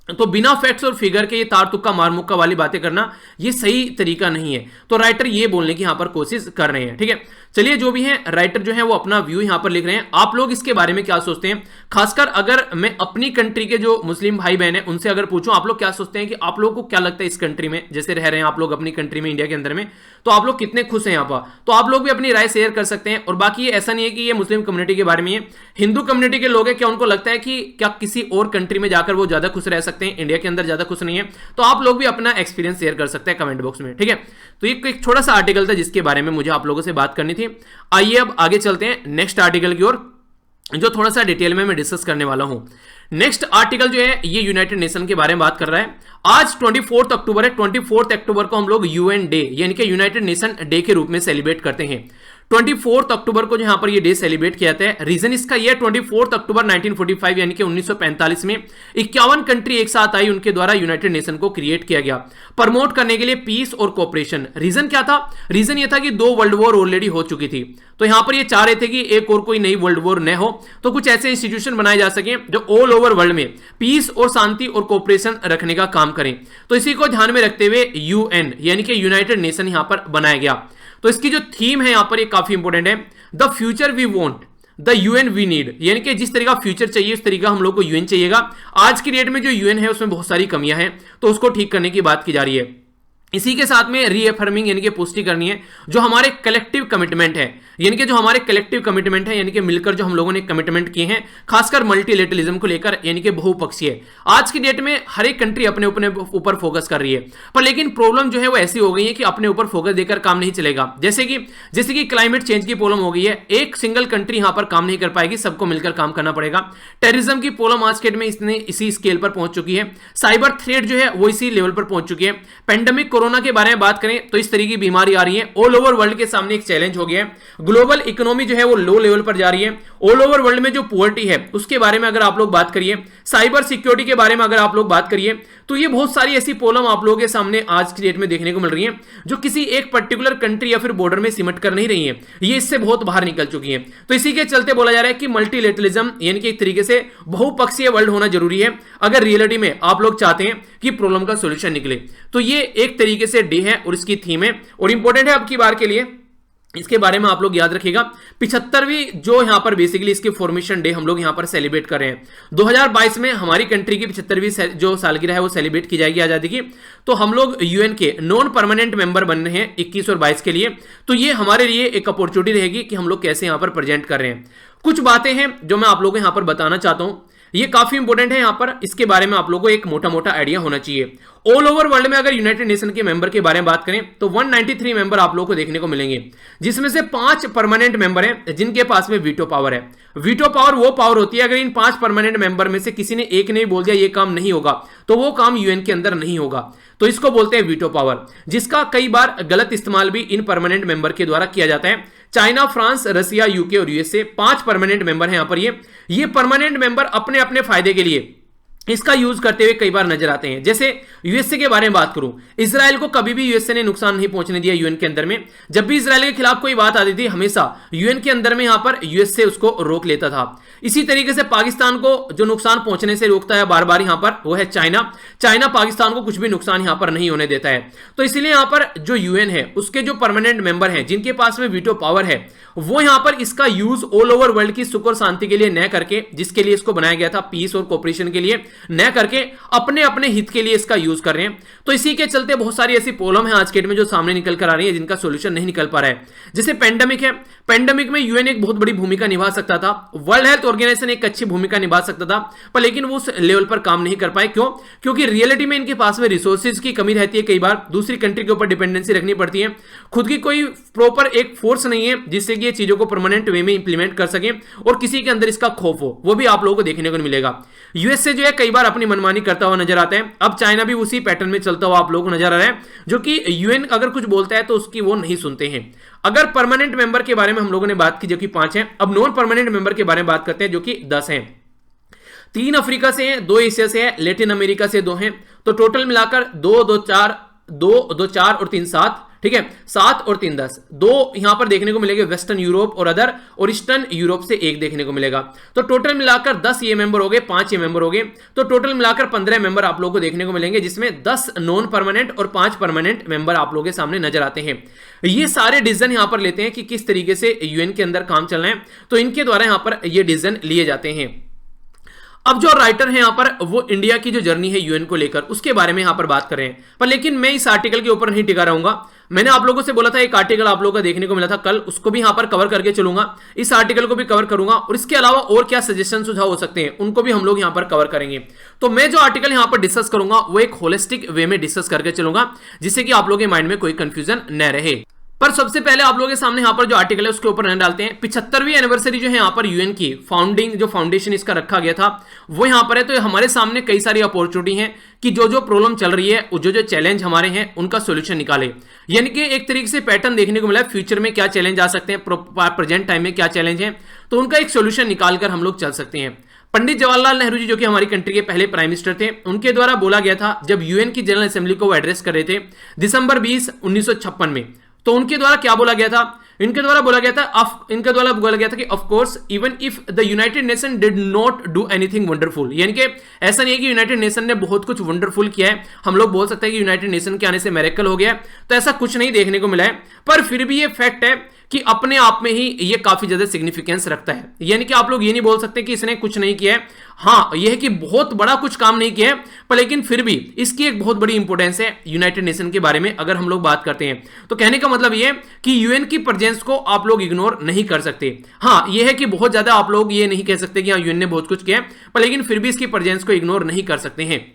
तो बिना फैक्ट्स और फिगर के ये तार तुक्का मार मुक्का वाली बातें करना ये सही तरीका नहीं है। तो राइटर ये बोलने की यहां पर कोशिश कर रहे हैं। ठीक है, चलिए जो भी है राइटर जो है वो अपना व्यू यहां पर लिख रहे हैं। आप लोग इसके बारे में क्या सोचते हैं? खासकर अगर मैं अपनी कंट्री के जो मुस्लिम भाई बहन है उनसे अगर पूछूं आप लोग क्या सोचते हैं कि आप लोगों को क्या लगता है इस कंट्री में जैसे रह रहे हैं आप लोग अपनी कंट्री में इंडिया के अंदर में, तो आप लोग कितने खुश हैं यहाँ पर? तो आप लोग भी अपनी राय शेयर कर सकते हैं। और बाकी ये ऐसा नहीं है कि ये मुस्लिम कम्युनिटी के बारे में है, हिंदू कम्युनिटी के लोग हैं, क्या उनको लगता है कि क्या किसी और कंट्री में जाकर वो ज्यादा खुश रह सकते हैं, इंडिया के अंदर ज्यादा खुश नहीं है? तो आप लोग भी अपना एक्सपीरियंस शेयर कर सकते हैं कमेंट बॉक्स में। ठीक है, तो ये एक छोटा सा आर्टिकल था जिसके बारे में मुझे आप लोगों से बात करनी थी। आइए अब आगे चलते हैं नेक्स्ट आर्टिकल की ओर, जो थोड़ा सा डिटेल में मैं डिस्कस करने वाला हूं। नेक्स्ट आर्टिकल जो है ये यूनाइटेड नेशन के बारे में बात कर रहा है। आज 24 अक्टूबर है, 24 अक्टूबर को हम लोग यूएन डे यानी कि यूनाइटेड नेशन डे के रूप में सेलिब्रेट करते हैं। 24 अक्टूबर को यहाँ पर ये डे सेलिब्रेट किया जाता है। रीजन इसका ये 24 अक्टूबर 1945 यानी कि 1945 में 51 कंट्री एक साथ आई, उनके द्वारा यूनाइटेड नेशन को क्रिएट किया गया प्रमोट करने के लिए पीस और कोऑपरेशन। रीजन क्या था? रीजन ये था कि 2 वर्ल्ड वॉर ऑलरेडी हो चुकी थी, तो यहां पर ये चाह रहे थे कि एक और कोई नई वर्ल्ड वॉर न हो, तो कुछ ऐसे इंस्टीट्यूशन बनाए जा सके जो ऑल ओवर वर्ल्ड में पीस और शांति और कोऑपरेशन रखने का काम करें। तो इसी को ध्यान में रखते हुए यूएन यानी कि यूनाइटेड नेशन यहां पर बनाया गया। तो इसकी जो थीम है यहां पर ये काफी इंपॉर्टेंट है, the future we want the UN we need, यानी कि जिस तरीका फ्यूचर चाहिए उस तरीका हम लोग को यूएन चाहिएगा। आज की डेट में जो यूएन है उसमें बहुत सारी कमियां हैं, तो उसको ठीक करने की बात की जा रही है। इसी के साथ में रीअफर्मिंग यानी कि पुष्टि करनी है जो हमारे कलेक्टिव कमिटमेंट है, यानी कि जो हमारे कलेक्टिव कमिटमेंट है, यानी कि मिलकर जो हम लोगों ने कमिटमेंट किए हैं खासकर मल्टीलेटरलिज्म को लेकर, यानी कि बहुपक्षीय। आज की डेट में हर एक कंट्री अपने अपने ऊपर फोकस कर रही है, पर लेकिन प्रॉब्लम जो है वो ऐसी हो गई है कि अपने ऊपर फोकस देकर काम नहीं चलेगा। जैसे कि क्लाइमेट चेंज की प्रॉब्लम हो गई है, एक सिंगल कंट्री यहां पर काम नहीं कर पाएगी, सबको मिलकर काम करना पड़ेगा। टेररिज्म की प्रॉब्लम आज के डेट में इसी स्केल पर पहुंच चुकी है। साइबर थ्रेट जो है वो इसी लेवल पर पहुंच चुकी है। पेंडेमिक कोरोना के बारे में बात करें तो इस तरह की बीमारी आ रही है, ऑल ओवर वर्ल्ड के सामने एक चैलेंज हो गया है। ग्लोबल इकोनॉमी जो है वो लो लेवल पर जा रही है। ऑल ओवर वर्ल्ड में जो पॉवर्टी है उसके बारे में अगर आप लोग बात करिए, साइबर सिक्योरिटी के बारे में अगर आप लोग बात करिए, तो ये बहुत सारी ऐसी प्रॉब्लम आप लोगों के सामने आज की डेट में देखने को मिल रही है जो किसी एक पर्टिकुलर कंट्री या फिर बॉर्डर में सिमट कर नहीं रही है, ये इससे बहुत बाहर निकल चुकी है। तो इसी के चलते बोला जा रहा है कि मल्टीलेटरलिज्म यानी कि एक तरीके से बहुपक्षीय वर्ल्ड होना जरूरी है अगर रियलिटी में आप लोग चाहते हैं कि प्रॉब्लम का सॉल्यूशन निकले। तो ये एक तरीके से डे है और इसकी थीम है और इंपॉर्टेंट है अब की बार के लिए, इसके बारे में आप लोग याद रखिएगा। 75वीं जो यहां पर बेसिकली इसकी फॉर्मेशन डे हम लोग यहां पर सेलिब्रेट कर रहे हैं। 2022 में हमारी कंट्री की 75वीं जो सालगिरह है वो सेलिब्रेट की जाएगी आजादी की। तो हम लोग यूएन के नॉन परमानेंट मेंबर बन रहे हैं 21 और 22 के लिए। तो ये हमारे लिए एक अपॉर्चुनिटी रहेगी कि हम लोग कैसे यहां पर प्रेजेंट कर रहे हैं। कुछ बातें हैं जो मैं आप लोगों को यहां पर बताना चाहता हूं, ये काफी इंपॉर्टेंट है यहां पर, इसके बारे में आप लोगों को एक मोटा मोटा आइडिया होना चाहिए। ऑल ओवर वर्ल्ड में अगर यूनाइटेड नेशन के मेंबर के बारे में बात करें तो 193 मेंबर आप लोगों को देखने को मिलेंगे, जिसमें से 5 परमानेंट मेंबर हैं जिनके पास में वीटो पावर है। वीटो पावर वो पावर होती है अगर इन 5 परमानेंट मेंबर में से किसी ने एक ने बोल दिया ये काम नहीं होगा तो वो काम यूएन के अंदर नहीं होगा, तो इसको बोलते हैं वीटो पावर, जिसका कई बार गलत इस्तेमाल भी इन परमानेंट मेंबर के द्वारा किया जाता है। चाइना, फ्रांस, रसिया, यूके और यूएसए 5 परमानेंट मेंबर हैं यहां पर। ये परमानेंट मेंबर अपने अपने फायदे के लिए इसका यूज करते हुए कई बार नजर आते हैं। जैसे यूएसए के बारे में बात करूं, इजराइल को कभी भी यूएसए ने नुकसान नहीं पहुंचने दिया यूएन के अंदर में। जब भी इजराइल के खिलाफ कोई बात आती थी हमेशा यूएन के अंदर में यहां पर यूएसए उसको रोक लेता था। इसी तरीके से पाकिस्तान को जो नुकसान पहुंचने से रोकता है बार बार यहां पर वो है चाइना। चाइना पाकिस्तान को कुछ भी नुकसान यहां पर नहीं होने देता है। तो इसलिए यहां पर जो यूएन है उसके जो परमानेंट मेंबर हैं जिनके पास में वीटो पावर है वो यहां पर इसका यूज ऑल ओवर वर्ल्ड की सुख और शांति के लिए न करके, जिसके लिए इसको बनाया गया था पीस और कोऑपरेशन के लिए, न करके अपने अपने हित के लिए इसका यूज कर रहे हैं। तो इसी के चलते बहुत सारी ऐसी प्रॉब्लम है आज के डेट में जो सामने निकल कर आ रही है जिनका सॉल्यूशन नहीं निकल पा रहा है। जैसे पेंडेमिक है, पेंडेमिक में यूएन एक बहुत बड़ी भूमिका निभा सकता था, वर्ल्ड हेल्थ ऑर्गेनाइजेशन एक अच्छी भूमिका निभा सकता था, पर लेकिन वो उस लेवल पर काम नहीं कर पाए। क्यों? क्योंकि रियलिटी में इनके पास में रिसोर्सेज की कमी रहती है, कई बार दूसरी कंट्री के ऊपर डिपेंडेंसी रखनी पड़ती है, खुद की कोई प्रॉपर एक फोर्स नहीं है जिससे कि ये चीजों को परमानेंट वे में इंप्लीमेंट कर सके और किसी के अंदर इसका खौफ हो, वो भी आप लोगों को देखने को मिलेगा। यूएसए जो है कई बार अपनी मनमानी करता हुआ नजर आता है। अब चाइना भी उसी पैटर्न में चलता हुआ आप लोगों को नजर आ रहा है, जो कि यूएन अगर कुछ बोलता है तो उसकी वो नहीं सुनते हैं। अगर परमानेंट मेंबर के बारे में हम लोगों ने बात की जो कि 5 हैं, अब नॉन परमानेंट मेंबर के बारे में बात करते हैं जो कि 10 हैं। 3 अफ्रीका से हैं, 2 एशिया से है, लेटिन अमेरिका से 2 हैं। तो टोटल मिलाकर 2, 2, 4 और 3, 7, ठीक है, 7 और 3, 10। 2 यहां पर देखने को मिलेंगे वेस्टर्न यूरोप और अदर, और ईस्टर्न यूरोप से 1 देखने को मिलेगा। तो टोटल मिलाकर 10 ये मेंबर हो गए, 5 ये मेंबर हो गए, तो टोटल मिलाकर 15 मेंबर आप लोगों को देखने को मिलेंगे, जिसमें 10 नॉन परमानेंट और 5 परमानेंट मेंबर आप लोगों के सामने नजर आते हैं। ये सारे डिसीजन यहां पर लेते हैं कि किस तरीके से यूएन के अंदर काम चलना है, तो इनके द्वारा यहां पर ये डिसीजन लिए जाते हैं। अब जो राइटर है यहां पर वो इंडिया की जो जर्नी है यूएन को लेकर उसके बारे में यहां पर बात कर रहे हैं, पर लेकिन मैं इस आर्टिकल के ऊपर नहीं टिका रहूंगा। मैंने आप लोगों से बोला था एक आर्टिकल आप लोगों का देखने को मिला था कल, उसको भी यहां पर कवर करके चलूंगा, इस आर्टिकल को भी कवर करूंगा, और इसके अलावा और क्या सजेशन सुझाव हो सकते हैं उनको भी हम लोग यहां पर कवर करेंगे। तो मैं जो आर्टिकल यहां पर डिस्कस करूंगा वो एक होलिस्टिक वे में डिस्कस करके चलूंगा, जिससे कि आप लोगों के माइंड में कोई कंफ्यूजन न रहे। पर सबसे पहले आप लोगों के सामने यहाँ पर जो आर्टिकल है उसके ऊपर नजर डालते हैं। 75वीं एनिवर्सरी जो है यहाँ पर यूएन की फाउंडिंग जो फाउंडेशन इसका रखा गया था वो यहाँ पर है। तो हमारे सामने कई सारी अपॉर्चुनिटी हैं कि जो जो प्रॉब्लम चल रही है, जो जो चैलेंज हमारे हैं उनका सोल्यूशन निकाले। यानी कि एक तरीके से पैटर्न देखने को मिला है, फ्यूचर में क्या चैलेंज आ सकते हैं, प्रेजेंट टाइम में क्या चैलेंज है, तो उनका एक सोल्यूशन निकालकर हम लोग चल सकते हैं। पंडित जवाहरलाल नेहरू जी जो कि हमारी कंट्री के पहले प्राइम मिनिस्टर थे, उनके द्वारा बोला गया था जब यूएन की जनरल असेंबली को वो एड्रेस कर रहे थे दिसंबर 20, 1956 में, तो उनके द्वारा क्या बोला गया था? इनके द्वारा बोला गया था कि of course even if the United nation did not do anything wonderful, यानी कि ऐसा नहीं है कि यूनाइटेड नेशन ने बहुत कुछ वंडरफुल किया है, हम लोग बोल सकते हैं कि यूनाइटेड नेशन के आने से मिरेकल हो गया, तो ऐसा कुछ नहीं देखने को मिला है। पर फिर भी ये फैक्ट है कि अपने आप में ही ये काफी ज्यादा सिग्निफिकेंस रखता है। यानी कि आप लोग ये नहीं बोल सकते कि इसने कुछ नहीं किया है, हाँ यह है कि बहुत बड़ा कुछ काम नहीं किया है, पर लेकिन फिर भी इसकी एक बहुत बड़ी इंपॉर्टेंस है यूनाइटेड नेशन के बारे में अगर हम लोग बात करते हैं। तो कहने का मतलब ये कि यूएन की प्रेजेंस को आप लोग इग्नोर नहीं कर सकते। हाँ यह है कि बहुत ज्यादा आप लोग ये नहीं कह सकते कि हाँ यूएन ने बहुत कुछ किया है, पर लेकिन फिर भी इसकी प्रेजेंस को इग्नोर नहीं कर सकते हैं।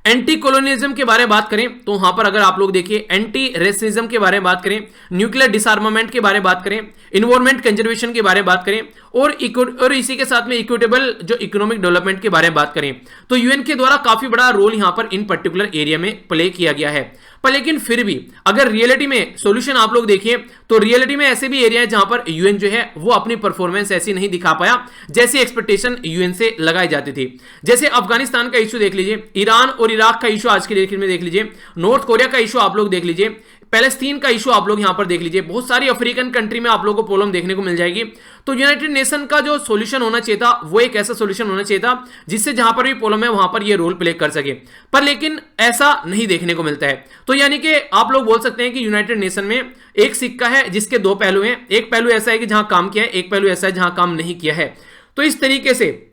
एंटी कॉलोनियलिज्म के बारे में बात करें तो वहां पर अगर आप लोग देखिए एंटी रेसिज्म के बारे में बात करें, न्यूक्लियर डिसआर्मामेंट के बारे में बात करें, इन्वायरमेंट कंजर्वेशन के बारे में बात करें और इसी के साथ में इक्विटेबल जो इकोनॉमिक डेवलपमेंट के बारे में बात करें, तो यूएन के द्वारा काफी बड़ा रोल यहां पर इन पर्टिकुलर एरिया में प्ले किया गया है। पर लेकिन फिर भी अगर रियलिटी में सॉल्यूशन आप लोग देखिए तो रियलिटी में ऐसे भी एरिया है जहां पर यूएन जो है वो अपनी परफॉर्मेंस ऐसी नहीं दिखा पाया जैसी एक्सपेक्टेशन यूएन से लगाई जाती थी। जैसे अफगानिस्तान का इशू देख लीजिए, ईरान और इराक का इशू आज की डेट में देख लीजिए, नॉर्थ कोरिया का इशू आप लोग देख लीजिए, पैलेस्तीन का इशू आप लोग यहां पर देख लीजिए, बहुत सारी अफ्रीकन कंट्री में आप लोगों को प्रॉब्लम देखने को मिल जाएगी। तो यूनाइटेड नेशन का जो सॉल्यूशन होना चाहिए था वो एक ऐसा सॉल्यूशन होना चाहिए था जिससे जहां पर भी प्रॉब्लम है वहां पर ये रोल प्ले कर सके, पर लेकिन ऐसा नहीं देखने को मिलता है। तो यानी कि आप लोग बोल सकते हैं कि यूनाइटेड नेशन में एक सिक्का है जिसके दो पहलू हैं, एक पहलू ऐसा है कि जहां काम किया है, एक पहलू ऐसा है जहां काम नहीं किया है। तो इस तरीके से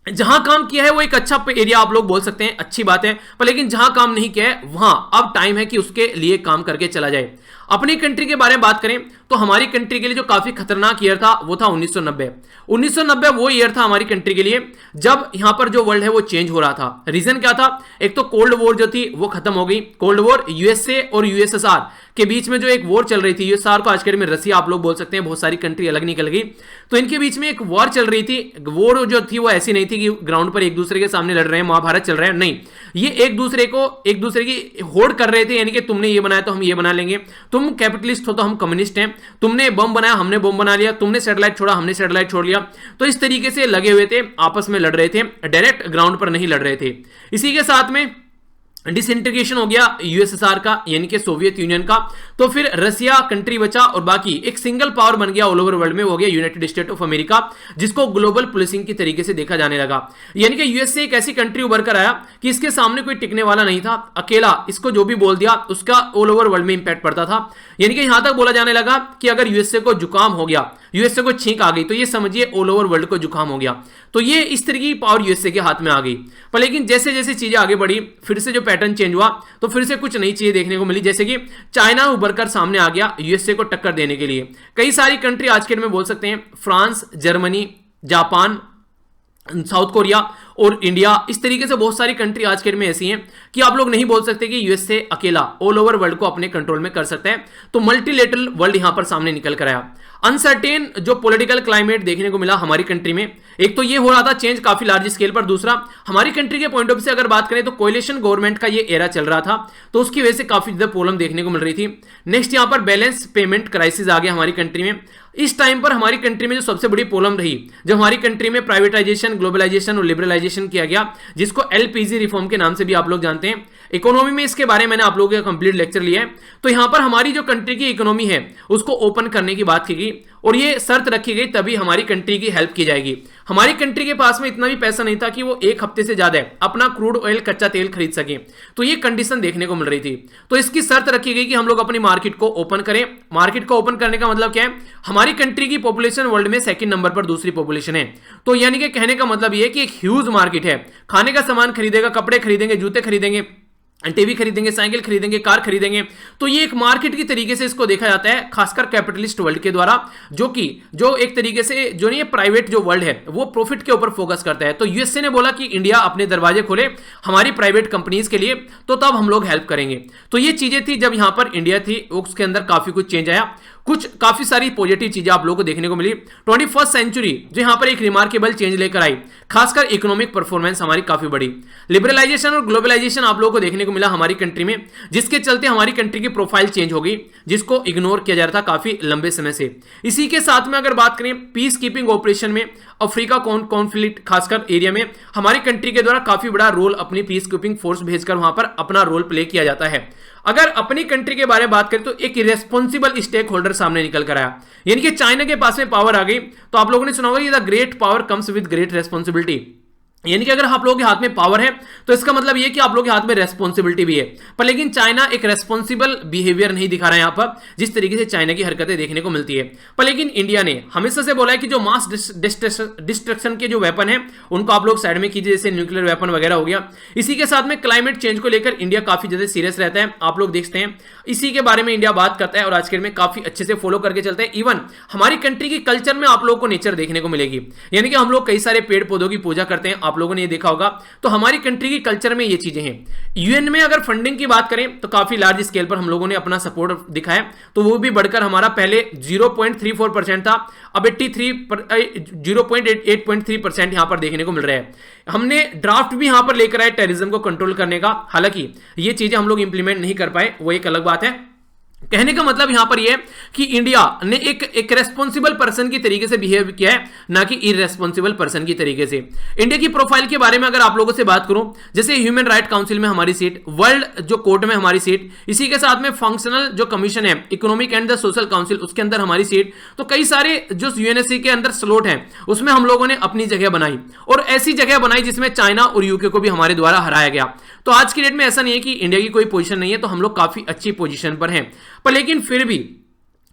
जहां काम किया है वो एक अच्छा एरिया आप लोग बोल सकते हैं, अच्छी बात है, पर लेकिन जहां काम नहीं किया है वहां अब टाइम है कि उसके लिए काम करके चला जाए। अपनी कंट्री के बारे में बात करें तो हमारी कंट्री के लिए जो काफी खतरनाक ईयर था वो था 1990। 1990 वो ईयर था हमारी कंट्री के लिए जब यहां पर जो वर्ल्ड है वो चेंज हो रहा था। रीजन क्या था? एक तो कोल्ड वॉर जो थी वो खत्म हो गई, कोल्ड वॉर यूएसए और यूएसएसआर के बीच में जो एक वॉर चल रही थी, यूएसएसआर को आज के डेट में रसिया आप लोग बोल सकते हैं, बहुत सारी कंट्री अलग निकल गई, तो इनके बीच में एक वॉर चल रही थी। वॉर जो थी वो ऐसी नहीं थी कि ग्राउंड पर एक दूसरे के सामने लड़ रहे हैं, महाभारत चल रहा है, नहीं, ये एक दूसरे की होड़ कर रहे थे, यानी कि तुमने ये बनाया तो हम ये बना लेंगे, तुम कैपिटलिस्ट हो तो हम कम्युनिस्ट हैं, तुमने बम बनाया हमने बम बना लिया, तुमने सैटेलाइट छोड़ा हमने सैटेलाइट छोड़ लिया। तो इस तरीके से लगे हुए थे, आपस में लड़ रहे थे, डायरेक्ट ग्राउंड पर नहीं लड़ रहे थे। इसी के साथ में डिसइंटीग्रेशन हो गया यूएसएसआर का, यानी कि सोवियत यूनियन का, तो फिर रसिया कंट्री बचा और बाकी एक सिंगल पावर बन गया ऑल ओवर वर्ल्ड में, हो गया यूनाइटेड स्टेट ऑफ अमेरिका, जिसको ग्लोबल पुलिसिंग की तरीके से देखा जाने लगा। यानी कि यूएसए एक ऐसी कंट्री उभर कर आया कि इसके सामने कोई टिकने वाला नहीं था, अकेला इसको जो भी बोल दिया उसका ऑल ओवर वर्ल्ड में इंपैक्ट पड़ता था। यानी कि यहां तक बोला जाने लगा कि अगर यूएसए को जुकाम हो गया, यूएसए को छींक आ गई, तो ये समझिए ऑल ओवर वर्ल्ड को जुकाम हो गया। तो ये इस तरह की पावर यूएसए के हाथ में आ गई। पर लेकिन जैसे जैसे चीजें आगे बढ़ी फिर से जो पैटर्न चेंज हुआ तो फिर से कुछ नई चीजें देखने को मिली, जैसे कि चाइना उभरकर सामने आ गया यूएसए को टक्कर देने के लिए। कई सारी कंट्री आज के डेट में बोल सकते हैं, France, Germany, Japan, south Korea और इंडिया, इस तरीके से बहुत सारी कंट्री आज के डेट में ऐसी हैं कि आप लोग नहीं बोल सकते कि यूएसए अकेला ऑल ओवर वर्ल्ड को अपने कंट्रोल में कर सकता है। तो मल्टीलेटरल वर्ल्ड यहां पर सामने निकल कर आया। अनसर्टेन जो पॉलिटिकल क्लाइमेट देखने को मिला हमारी कंट्री में, एक तो ये हो रहा था चेंज काफी लार्ज स्केल पर, दूसरा हमारी कंट्री के पॉइंट ऑफ व्यू से अगर बात करें तो कोएलिशन गवर्नमेंट का ये एरा चल रहा था, तो उसकी वजह से काफी ज्यादा प्रॉब्लम देखने को मिल रही थी। नेक्स्ट यहां पर बैलेंस पेमेंट क्राइसिस आ गया हमारी कंट्री में। इस टाइम पर हमारी कंट्री में जो सबसे बड़ी प्रॉब्लम रही, जब हमारी कंट्री में प्राइवेटाइजेशन, ग्लोबलाइजेशन और लिबरलाइजेशन किया गया, जिसको एलपीजी रिफॉर्म के नाम से भी आप लोग जानते हैं। इकोनॉमी में इसके बारे में मैंने आप लोगों का कंप्लीट लेक्चर लिया है। तो यहां पर हमारी जो कंट्री की इकोनॉमी है उसको ओपन करने की बात की गई और ये शर्त रखी गई तभी हमारी कंट्री की हेल्प की जाएगी। हमारी कंट्री के पास में इतना भी पैसा नहीं था कि वो एक हफ्ते से ज्यादा अपना क्रूड ऑयल, कच्चा तेल खरीद सके, तो ये कंडीशन देखने को मिल रही थी। तो इसकी शर्त रखी गई कि हम लोग अपनी मार्केट को ओपन करें। मार्केट को ओपन करने का मतलब क्या है? हमारी कंट्री की पॉपुलेशन वर्ल्ड में सेकंड नंबर पर दूसरी पॉपुलेशन है, तो यानी कि कहने का मतलब ये है कि एक ह्यूज मार्केट है। खाने का सामान खरीदेगा, कपड़े खरीदेंगे, जूते खरीदेंगे, टीवी खरीदेंगे, साइकिल खरीदेंगे, कार खरीदेंगे। तो ये एक मार्केट की तरीके से इसको देखा जाता है, खासकर कैपिटलिस्ट वर्ल्ड के द्वारा, जो एक तरीके से जो नहीं प्राइवेट जो वर्ल्ड है वो प्रॉफिट के ऊपर फोकस करता है। तो यूएसए ने बोला कि इंडिया अपने दरवाजे खोले हमारी प्राइवेट कंपनीज के लिए, तो तब हम लोग हेल्प करेंगे। तो ये चीजें थी जब यहां पर इंडिया थी, उसके अंदर काफी कुछ चेंज आया, कुछ काफी सारी पॉजिटिव चीजें आप लोगों को देखने को मिली। 21st सेंचुरी जो यहां पर एक रिमार्केबल चेंज लेकर आई, खासकर इकोनॉमिक परफॉर्मेंस हमारी काफी बढ़ी। लिबरलाइजेशन और ग्लोबलाइजेशन आप लोगों को देखने को मिला हमारी कंट्री में, जिसके चलते हमारी कंट्री की प्रोफाइल चेंज हो गई, जिसको इग्नोर किया जा रहा था काफी लंबे समय से। इसी के साथ में अगर बात करें पीस कीपिंग ऑपरेशन में, अफ्रीका कॉन्फ्लिक्ट खासकर एरिया में हमारी कंट्री के द्वारा काफी बड़ा रोल अपनी पीस कीपिंग फोर्स भेजकर वहां पर अपना रोल प्ले किया जाता है। अगर अपनी कंट्री के बारे में बात करें तो एक रिस्पॉन्सिबल स्टेक होल्डर सामने निकल कर आया, यानी कि चाइना के पास में पावर आ गई। तो आप लोगों ने सुना होगा ये the great power comes with great responsibility, यानी कि अगर आप लोगों के हाथ में पावर है तो इसका मतलब ये कि आप लोगों के हाथ में रेस्पॉन्सिबिलिटी भी है। पर लेकिन चाइना एक रेस्पॉन्सिबल बिहेवियर नहीं दिखा रहा है यहां पर, जिस तरीके से चाइना की हरकतें देखने को मिलती है। पर लेकिन इंडिया ने हमेशा से बोला है कि जो मास डिस्ट्रक्शन के जो वेपन है उनको आप लोग साइड में कीजिए, जैसे न्यूक्लियर वेपन वगैरह हो गया। इसी के साथ में क्लाइमेट चेंज को लेकर इंडिया काफी ज्यादा सीरियस रहता है, आप लोग देखते हैं इसी के बारे में इंडिया बात करता है और आज के में काफी अच्छे से फॉलो करके चलता है। इवन हमारी कंट्री की कल्चर में आप लोगों को नेचर देखने को मिलेगी, यानी कि हम लोग कई सारे पेड़ पौधों की पूजा करते हैं, आप लोगों ने ये देखा होगा। तो हमारी कंट्री की कल्चर में ये चीजें हैं। यूएन में अगर फंडिंग की बात करें तो काफी लार्ज स्केल पर हम लोगों ने अपना सपोर्ट दिखाया, तो वो भी बढ़कर हमारा पहले 0.34% था, अब 0.83% यहां पर देखने को मिल रहा है। हमने ड्राफ्ट भी यहां पर लेकर आए टेररिज्म को कंट्रोल करने का, हालांकि ये चीजें हम लोग इंप्लीमेंट नहीं कर पाए, वो एक अलग बात है। कहने का मतलब यहां पर यह है कि इंडिया ने एक रेस्पॉन्सिबल पर्सन की तरीके से बिहेव किया है, ना कि इररेस्पॉन्सिबल पर्सन की तरीके से। इंडिया की प्रोफाइल के बारे में अगर आप लोगों से बात करूं, जैसे ह्यूमन राइट काउंसिल में हमारी सीट, वर्ल्ड जो कोर्ट में हमारी सीट, इसी के साथ में फंक्शनल जो कमीशन है economic and the social council उसके अंदर हमारी सीट, तो कई सारे जो यूएनएससी के अंदर स्लॉट है उसमें हम लोगों ने अपनी जगह बनाई, और ऐसी जगह बनाई जिसमें चाइना और यूके को भी हमारे द्वारा हराया गया। तो आज की डेट में ऐसा नहीं है कि इंडिया की कोई पोजीशन नहीं है, तो हम लोग काफी अच्छी पोजीशन पर हैं। पर लेकिन फिर भी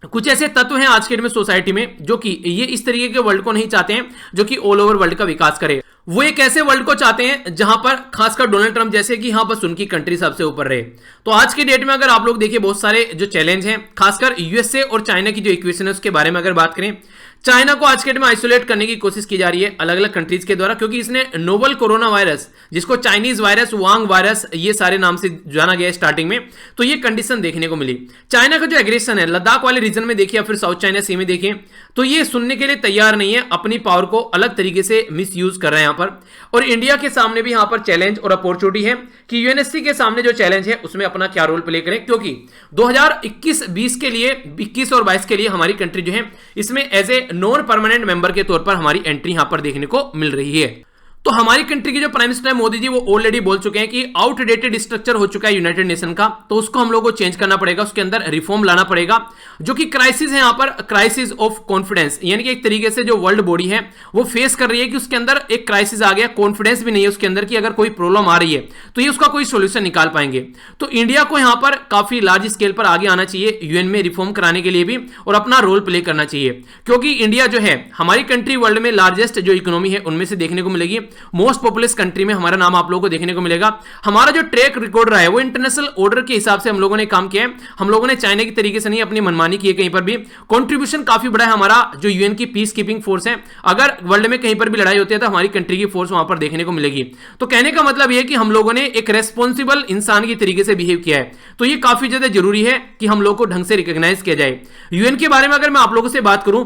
कुछ ऐसे तत्व हैं आज के डेट में सोसाइटी में जो कि ये इस तरीके के वर्ल्ड को नहीं चाहते हैं जो कि ऑल ओवर वर्ल्ड का विकास करे। वो एक ऐसे वर्ल्ड को चाहते हैं जहां पर खासकर डोनाल्ड ट्रंप जैसे कि यहां पर उनकी कंट्री सबसे ऊपर रहे। तो आज के डेट में अगर आप लोग देखिए बहुत सारे जो चैलेंज हैं, खासकर यूएसए और चाइना की जो इक्वेशन है उसके बारे में अगर बात करें, चाइना को आज के डेट में आइसोलेट करने की कोशिश की जा रही है अलग अलग कंट्रीज के द्वारा, क्योंकि इसने नोवल कोरोना वायरस, जिसको चाइनीज वायरस, वांग वायरस, ये सारे नाम से जाना गया स्टार्टिंग में, तो ये कंडीशन देखने को मिली। चाइना का जो एग्रेशन है लद्दाख वाले रीजन में देखिए, फिर साउथ चाइना सी में देखिए, तो ये सुनने के लिए तैयार नहीं है, अपनी पावर को अलग तरीके से मिस यूज कर रहे हैं यहां पर। और इंडिया के सामने भी यहां पर चैलेंज और अपॉर्चुनिटी है कि यूएनएससी के सामने जो चैलेंज है उसमें अपना क्या रोल प्ले करें, क्योंकि 2021-20 के लिए, 21 और 22 के लिए हमारी कंट्री जो है इसमें as a non permanent member के तौर पर हमारी एंट्री यहां पर देखने को मिल रही है। तो हमारी कंट्री के जो प्राइम मिनिस्टर है मोदी जी, वो ऑलरेडी बोल चुके हैं कि आउटडेटेड स्ट्रक्चर हो चुका है यूनाइटेड नेशन का, तो उसको हम लोगों को चेंज करना पड़ेगा, उसके अंदर रिफॉर्म लाना पड़ेगा। जो कि क्राइसिस है यहां पर, क्राइसिस ऑफ कॉन्फिडेंस, यानी कि एक तरीके से जो वर्ल्ड बॉडी है वो फेस कर रही है कि उसके अंदर एक क्राइसिस आ गया, कॉन्फिडेंस भी नहीं है उसके अंदर कि अगर कोई प्रॉब्लम आ रही है तो ये उसका कोई सोल्यूशन निकाल पाएंगे। तो इंडिया को यहां पर काफी लार्ज स्केल पर आगे आना चाहिए यूएन में रिफॉर्म कराने के लिए भी, और अपना रोल प्ले करना चाहिए, क्योंकि इंडिया जो है हमारी कंट्री वर्ल्ड में लार्जेस्ट जो इकोनॉमी है उनमें से देखने को मिलेगी, मोस्ट पॉपुलस कंट्री में हमारा नाम आप लोगों को देखने को मिलेगा। हमारा जो ट्रैक रिकॉर्ड रहा है वो इंटरनेशनल ऑर्डर के हिसाब से हम लोगों ने काम किया है, हम लोगों ने चाइना की तरीके से नहीं अपनी मनमानी की है, कहीं पर भी कंट्रीब्यूशन काफी बड़ा है हमारा। जो यूएन की पीस कीपिंग फोर्स है, अगर वर्ल्ड में कहीं पर भी लड़ाई होती है तो हमारी कंट्री की फोर्स वहां पर देखने को मिलेगी। तो कहने का मतलब यह कि हम लोगों ने एक रेस्पॉन्सिबल इंसान की तरीके से बिहेव किया है, तो ये काफी ज्यादा जरूरी है कि हम लोग को ढंग से रिकॉग्नाइज किया जाए। यूएन के बारे में अगर मैं आप लोगों से बात करूं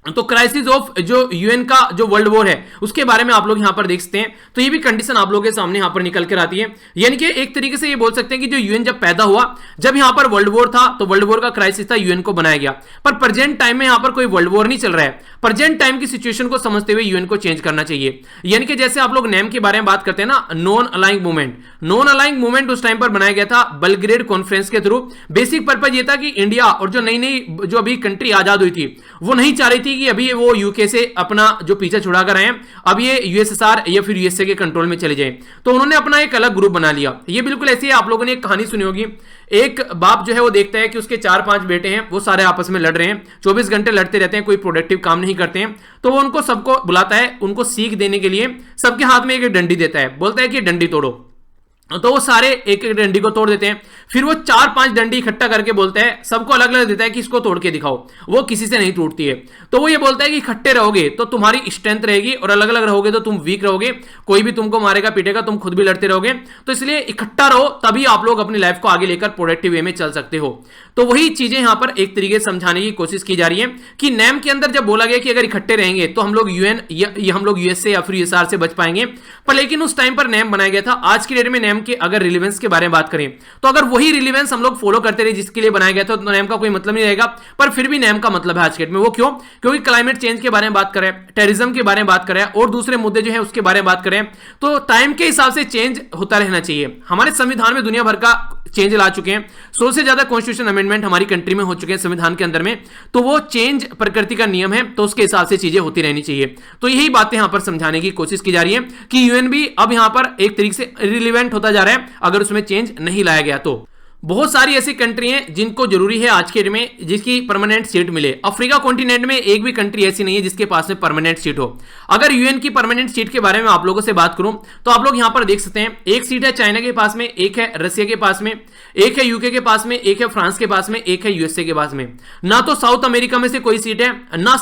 तो क्राइसिस ऑफ जो यूएन का जो वर्ल्ड वॉर है उसके बारे में आप लोग यहां पर देख सकते हैं, तो ये भी कंडीशन आप लोगों के सामने यहां पर निकल कर आती है। यानी कि एक तरीके से ये बोल सकते हैं कि जो यूएन जब पैदा हुआ, जब यहां पर वर्ल्ड वॉर था तो वर्ल्ड वॉर का क्राइसिस था, यूएन को बनाया गया, पर प्रेजेंट टाइम में यहां पर कोई वर्ल्ड वॉर नहीं चल रहा है। प्रेजेंट टाइम की सिचुएशन को समझते हुए यूएन को चेंज करना चाहिए। यानी कि जैसे आप लोग नेम के बारे में बात करते हैं ना, नॉन अलाइंग मूवमेंट, नॉन अलाइंग मूवमेंट उस टाइम पर बनाया गया था बेलग्रेड कॉन्फ्रेंस के थ्रू। बेसिक पर्पज ये था कि इंडिया और जो नई नई जो अभी कंट्री आजाद हुई थी वो नहीं चाह रही थी कि अभी वो यूके से अपना जो पीछा छुड़ा कर आए, अब ये यूएसएसआर या फिर यूएसए के कंट्रोल में चले जाए, तो उन्होंने अपना एक अलग ग्रुप बना लिया। ये बिल्कुल ऐसी है, आप लोगों ने एक कहानी सुनी होगी, एक बाप जो है वो देखता है कि उसके 4-5 बेटे हैं, वो सारे आपस में लड़ रहे हैं, 24 घंटे लड़ते रहते हैं, कोई प्रोडक्टिव काम नहीं करते हैं, तो वो उनको सबको बुलाता है, उनको सीख देने के लिए सबके हाथ में एक डंडी देता है, बोलता है कि डंडी तोड़ो। तो वो सारे एक एक डंडी को तोड़ देते हैं, फिर वो 4-5 डंडी इकट्ठा करके बोलते हैं, सबको अलग अलग देता है कि इसको तोड़ के दिखाओ, वो किसी से नहीं टूटती है। तो वो ये बोलता है कि इकट्ठे रहोगे तो तुम्हारी स्ट्रेंथ रहेगी और अलग अलग रहोगे तो तुम वीक रहोगे, कोई भी तुमको मारेगा पीटेगा, तुम खुद भी लड़ते रहोगे। तो इसलिए इकट्ठा रहो, तभी आप लोग अपनी लाइफ को आगे लेकर प्रोडक्टिव वे में चल सकते हो। तो वही चीजें यहां पर एक तरीके से समझाने की कोशिश की जा रही है कि नेम के अंदर जब बोला गया कि अगर इकट्ठे रहेंगे तो हम लोग यूएन या हम लोग यूएसए या फिर यूएसआर से बच पाएंगे, पर लेकिन उस टाइम पर नेम बनाया गया था। आज की डेट में नेम के अगर रिलेवेंस के बारे में बात करें तो अगर वही रिलेवेंस हम लोग फॉलो करते रहे जिसके लिए बनाया गया था, तो नेम का कोई मतलब नहीं रहेगा। पर फिर भी नेम का मतलब है आज के डेट में। वो क्यों? क्योंकि क्लाइमेट चेंज के बारे में बात करें, टेररिज्म के बारे में बात करें और दूसरे मुद्दे जो है उसके बारे में बात करें, तो टाइम के हिसाब से चेंज होता रहना चाहिए। हमारे संविधान में दुनिया भर का चेंज ला चुके हैं, 100 से ज्यादा कॉन्स्टिट्यूशन अमेंडमेंट हमारी कंट्री में हो चुके हैं संविधान के अंदर में। तो वो चेंज प्रकृति का नियम है, तो उसके हिसाब से चीजें होती रहनी चाहिए। तो यही बातें यहां पर समझाने की कोशिश की जा रही है कि यूएन भी अब यहां पर एक तरीके से रिलेवेंट होता जा रहा है अगर उसमें चेंज नहीं लाया गया तो। बहुत सारी ऐसी कंट्री हैं जिनको जरूरी है आज के डेट में जिसकी परमानेंट सीट मिले। अफ्रीका कॉन्टिनेंट में एक भी कंट्री ऐसी नहीं है जिसके पास में परमानेंट सीट हो। अगर यूएन की परमानेंट सीट के बारे में आप लोगों से बात करूं तो आप लोग यहां पर देख सकते हैं, एक सीट है चाइना के पास में, एक है रशिया के पास में, एक है यूके के पास में, एक है फ्रांस के पास में, एक है यूएसए के पास में। ना तो साउथ अमेरिका में से कोई सीट है, ना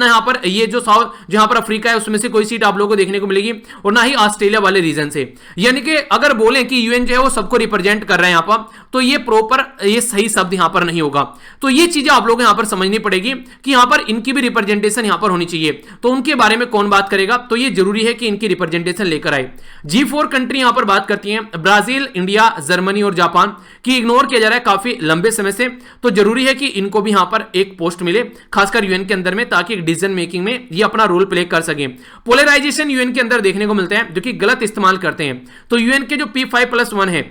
यहाँ पर ये जो साउथ जहां पर अफ्रीका है उसमें से कोई सीट आप लोगों को देखने को मिलेगी, और ना ही ऑस्ट्रेलिया वाले रीजन से। यानी कि अगर बोलें कि यूएन जो है वो सबको रिप्रेजेंट कर रहा है यहां पर, तो ये प्रॉपर ये सही शब्द यहां पर नहीं होगा। तो ये चीजें आप लोगों को यहां पर समझनी पड़ेगी कि यहां पर इनकी भी रिप्रेजेंटेशन यहां पर होनी चाहिए। तो उनके बारे में कौन बात करेगा? तो ये जरूरी है कि इनकी रिप्रेजेंटेशन लेकर आए। G4 कंट्री यहां पर बात करती हैं, ब्राजील, इंडिया, जर्मनी और जापान की इग्नोर किया जा रहा है काफी लंबे समय से। तो जरूरी है कि इनको भी यहां पर एक पोस्ट मिले, खासकर यूएन के अंदर में, ताकि डिसीजन मेकिंग में ये अपना रोल प्ले कर सके। पोलराइजेशन यूएन के अंदर देखने को मिलते हैं जो कि गलत इस्तेमाल करते हैं। तो यूएन के जो P5+1 है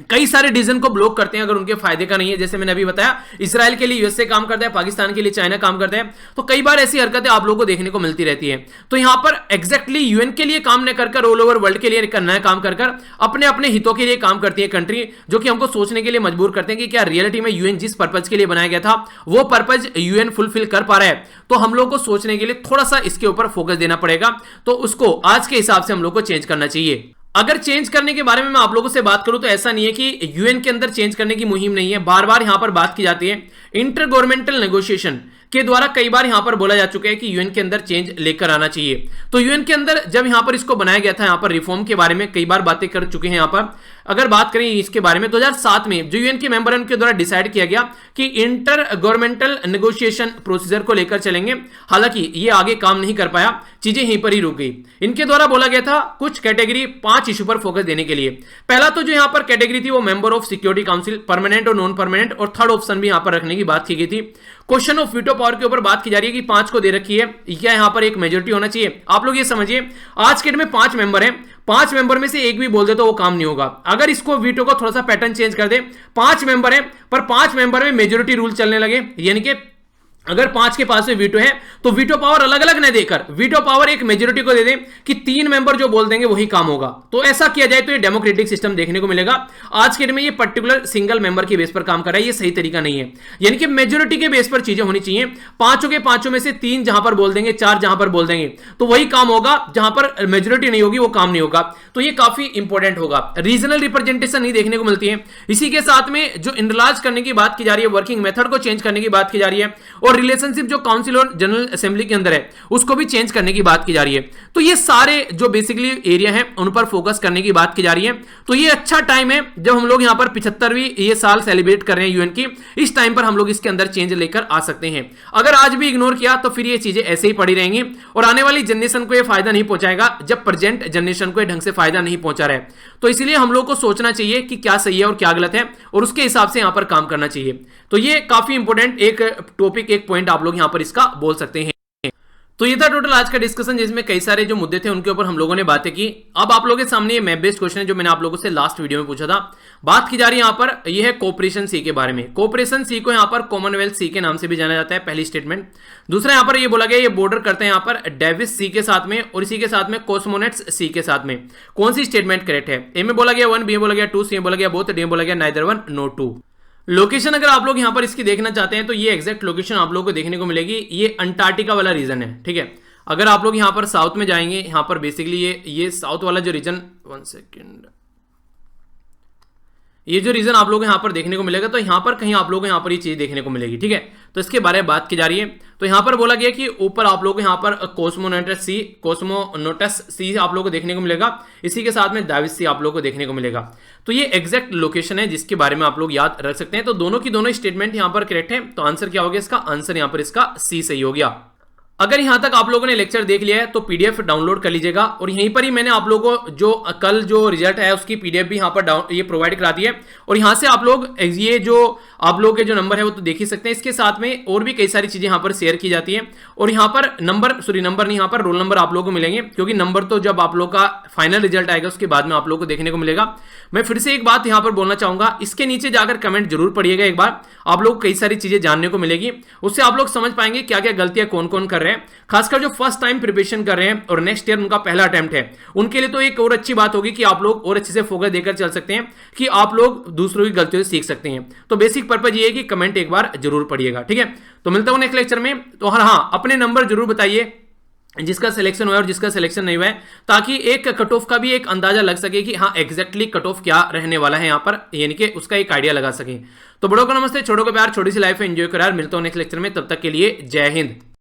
कई सारे डिसीजन को ब्लॉक करते हैं अगर उनके फायदे का नहीं है। जैसे मैंने अभी बताया, इसराइल के लिए यूएसए काम करता है, पाकिस्तान के लिए चाइना काम करता है। तो कई बार ऐसी हरकतें आप लोगों को देखने को मिलती रहती है। तो यहां पर एग्जैक्टली यूएन के लिए काम न कर ऑल ओवर वर्ल्ड के लिए करना है काम कर अपने अपने हितों के लिए काम करती है कंट्री, जो कि हमको सोचने के लिए मजबूर करते हैं कि क्या रियलिटी में यूएन जिस पर्पज के लिए बनाया गया था वो पर्पज यूएन फुलफिल कर पा रहा है। तो हम लोग को सोचने के लिए थोड़ा सा इसके ऊपर फोकस देना पड़ेगा। तो उसको आज के हिसाब से हम लोग को चेंज करना चाहिए। अगर चेंज करने के बारे में मैं आप लोगों से बात करूं तो ऐसा नहीं है कि यूएन के अंदर चेंज करने की मुहिम नहीं है। बार बार यहां पर बात की जाती है इंटर गवर्नमेंटल नेगोशिएशन के द्वारा, कई बार यहां पर बोला जा चुका है कि यूएन के अंदर चेंज लेकर आना चाहिए। तो यूएन के अंदर जब यहां पर इसको बनाया गया था, यहां पर रिफॉर्म के बारे में कई बार बातें कर चुके हैं। यहां पर अगर बात करें इसके बारे में 2007 में जो यूएन के मेंबर उनके द्वारा डिसाइड किया गया कि इंटर गवर्नमेंटल नेगोशिएशन प्रोसीजर को लेकर चलेंगे। हालांकि ये आगे काम नहीं कर पाया, चीजें यहीं पर ही रुक गई। इनके द्वारा बोला गया था कुछ कैटेगरी 5 इशू पर फोकस देने के लिए। पहला तो जो यहां पर कैटेगरी थी वो member of security council, permanent और नॉन परमानेंट, और थर्ड ऑप्शन भी यहां पर रखने की बात की गई थी। क्वेश्चन ऑफ वीटो पावर के ऊपर बात की जा रही है कि 5 को दे रखी है, क्या यहां पर एक मेजोरिटी होना चाहिए? आप लोग ये समझिए, आज के डेट में 5 मेंबर हैं, 5 मेंबर में से एक भी बोल दे तो वो काम नहीं होगा। अगर इसको वीटो को थोड़ा सा पैटर्न चेंज कर दे, 5 मेंबर हैं पर 5 मेंबर में मेजोरिटी रूल चलने लगे, यानी कि अगर 5 के पास में वीटो है तो वीटो पावर अलग अलग न देकर वीटो पावर एक मेजोरिटी को दे दें कि 3 मेंबर जो बोल देंगे वही काम होगा। तो ऐसा किया जाए तो ये डेमोक्रेटिक सिस्टम देखने को मिलेगा। आज के डेट में ये पर्टिकुलर सिंगल मेंबर के बेस पर काम कर रहा है, ये सही तरीका नहीं है। यानी कि मेजोरिटी के बेस पर चीजें होनी चाहिए। 5 के 5 में से 3 जहां पर बोल देंगे, 4 जहां पर बोल देंगे, तो वही काम होगा। जहां पर मेजोरिटी नहीं होगी वो काम नहीं होगा। तो ये काफी इंपॉर्टेंट होगा। रीजनल रिप्रेजेंटेशन नहीं देखने को मिलती है। इसी के साथ में जो इनलार्ज करने की बात की जा रही है, वर्किंग मेथड को चेंज करने की बात की जा रही है, और रिलेशनशिप जो काउंसिल और जनरल असेंबली के अंदर है उसको भी चेंज करने की बात की जा रही है। तो ये सारे जो बेसिकली एरिया है उन पर फोकस करने की बात की जा रही है। तो ये अच्छा टाइम है जब हम लोग यहां पर 75वीं ये साल सेलिब्रेट कर रहे हैं यूएन की। इस टाइम पर हम लोग इसके अंदर चेंज लेकर आ सकते हैं। अगर आज भी इग्नोर किया तो फिर ये चीजें ऐसे ही पड़ी रहेंगी और आने वाली जनरेशन को ये फायदा नहीं पहुंचाएगा जब प्रेजेंट जनरेशन को ढंग से फायदा नहीं पहुंचा रहा है। तो इसलिए हम लोग को सोचना चाहिए कि क्या सही है और क्या गलत है, और उसके हिसाब से यहां पर काम करना चाहिए। तो ये काफी इंपॉर्टेंट एक टॉपिक, एक पॉइंट आप लोग यहां पर इसका बोल सकते हैं। तो ये था टोटल आज का डिस्कशन, जिसमें कई सारे जो मुद्दे थे उनके ऊपर हम लोगों ने बातें की। अब आप लोगों के सामने ये मैप बेस्ड क्वेश्चन है जो मैंने आप लोगों से लास्ट वीडियो में पूछा था। बात की जा रही है यहाँ पर, ये है कोऑपरेशन सी के बारे में। कोऑपरेशन सी को यहाँ पर कॉमनवेल्थ सी के नाम से भी जाना जाता है, पहली स्टेटमेंट। दूसरा यहाँ पर ये बोला गया ये बॉर्डर करते हैं यहाँ पर डेविस सी के साथ में, और इसी के साथ में कॉस्मोनेट्स सी के साथ में। कौन सी स्टेटमेंट करेक्ट है? ए में बोला गया 1, बी में बोला गया 2, सी में बोला गया बोथ, डी में बोला गया नाइदर 1 नो 2। लोकेशन अगर आप लोग यहां पर इसकी देखना चाहते हैं तो ये एग्जैक्ट लोकेशन आप लोगों को देखने को मिलेगी। ये अंटार्कटिका वाला रीजन है, ठीक है। अगर आप लोग यहां पर साउथ में जाएंगे, यहां पर बेसिकली ये साउथ वाला जो रीजन, 1 सेकेंड, ये जो रीजन आप लोगों को यहाँ पर देखने को मिलेगा, तो यहाँ पर कहीं आप लोगों को यहाँ पर ये चीज देखने को मिलेगी, ठीक है। तो इसके बारे में बात की जा रही है। तो यहाँ पर बोला गया कि ऊपर आप लोगों को यहाँ पर कोस्मोनोटस सी आप लोगों को देखने को मिलेगा, इसी के साथ में दाविस सी आप लोगों को देखने को मिलेगा। तो ये एग्जैक्ट लोकेशन है जिसके बारे में आप लोग याद रख सकते हैं। तो दोनों की दोनों स्टेटमेंट यहाँ पर करेक्ट है। तो आंसर क्या हो गया इसका? आंसर यहाँ पर इसका सी सही हो गया। अगर यहां तक आप लोगों ने लेक्चर देख लिया है तो पीडीएफ डाउनलोड कर लीजिएगा, और यहीं पर ही मैंने आप लोगों को जो कल जो रिजल्ट है उसकी पीडीएफ भी यहां पर ये प्रोवाइड करा दी है, और यहां से आप लोग ये जो आप लोगों के जो नंबर है वो तो देख ही सकते हैं। इसके साथ में और भी कई सारी चीजें यहां पर शेयर की जाती है, और यहां पर नंबर नहीं, यहां पर रोल नंबर आप लोगों को मिलेंगे, क्योंकि नंबर तो जब आप लोग का फाइनल रिजल्ट आएगा उसके बाद में आप लोगों को देखने को मिलेगा। मैं फिर से एक बात यहां पर बोलना चाहूंगा, इसके नीचे जाकर कमेंट जरूर पढ़िएगा एक बार, आप लोग कई सारी चीजें जानने को मिलेगी, उससे आप लोग समझ पाएंगे क्या क्या गलतियां कौन कौन कर रहे हैं। खासकर जो फर्स्ट टाइम प्रिपरेशन कर रहे हैं और नेक्स्ट ईयर उनका पहला अटेम्प्ट है, उनके लिए तो एक और अच्छी बात होगी कि आप लोग और अच्छे से फोकस देकर चल सकते हैं, कि आप लोग दूसरों की गलतियों से सीख सकते हैं। तो बेसिक पर्पज ये है कि कमेंट एक बार जरूर पढ़िएगा, ठीक है। तो मिलता हूं नेक्स्ट लेक्चर में। तो हाँ, अपने नंबर जरूर बताइए जिसका सिलेक्शन हुआ है और जिसका सिलेक्शन नहीं हुआ है, ताकि एक कट ऑफ का भी एक अंदाजा लग सके कि हाँ एग्जैक्टली कट ऑफ क्या रहने वाला है यहाँ पर, यानी कि उसका एक आइडिया लगा सके। तो बड़ों को नमस्ते, छोटों को प्यार, छोटी सी लाइफ है, एंजॉय करो यार। मिलता हूं नेक्स्ट लेक्चर में, तब तक के लिए जय हिंद।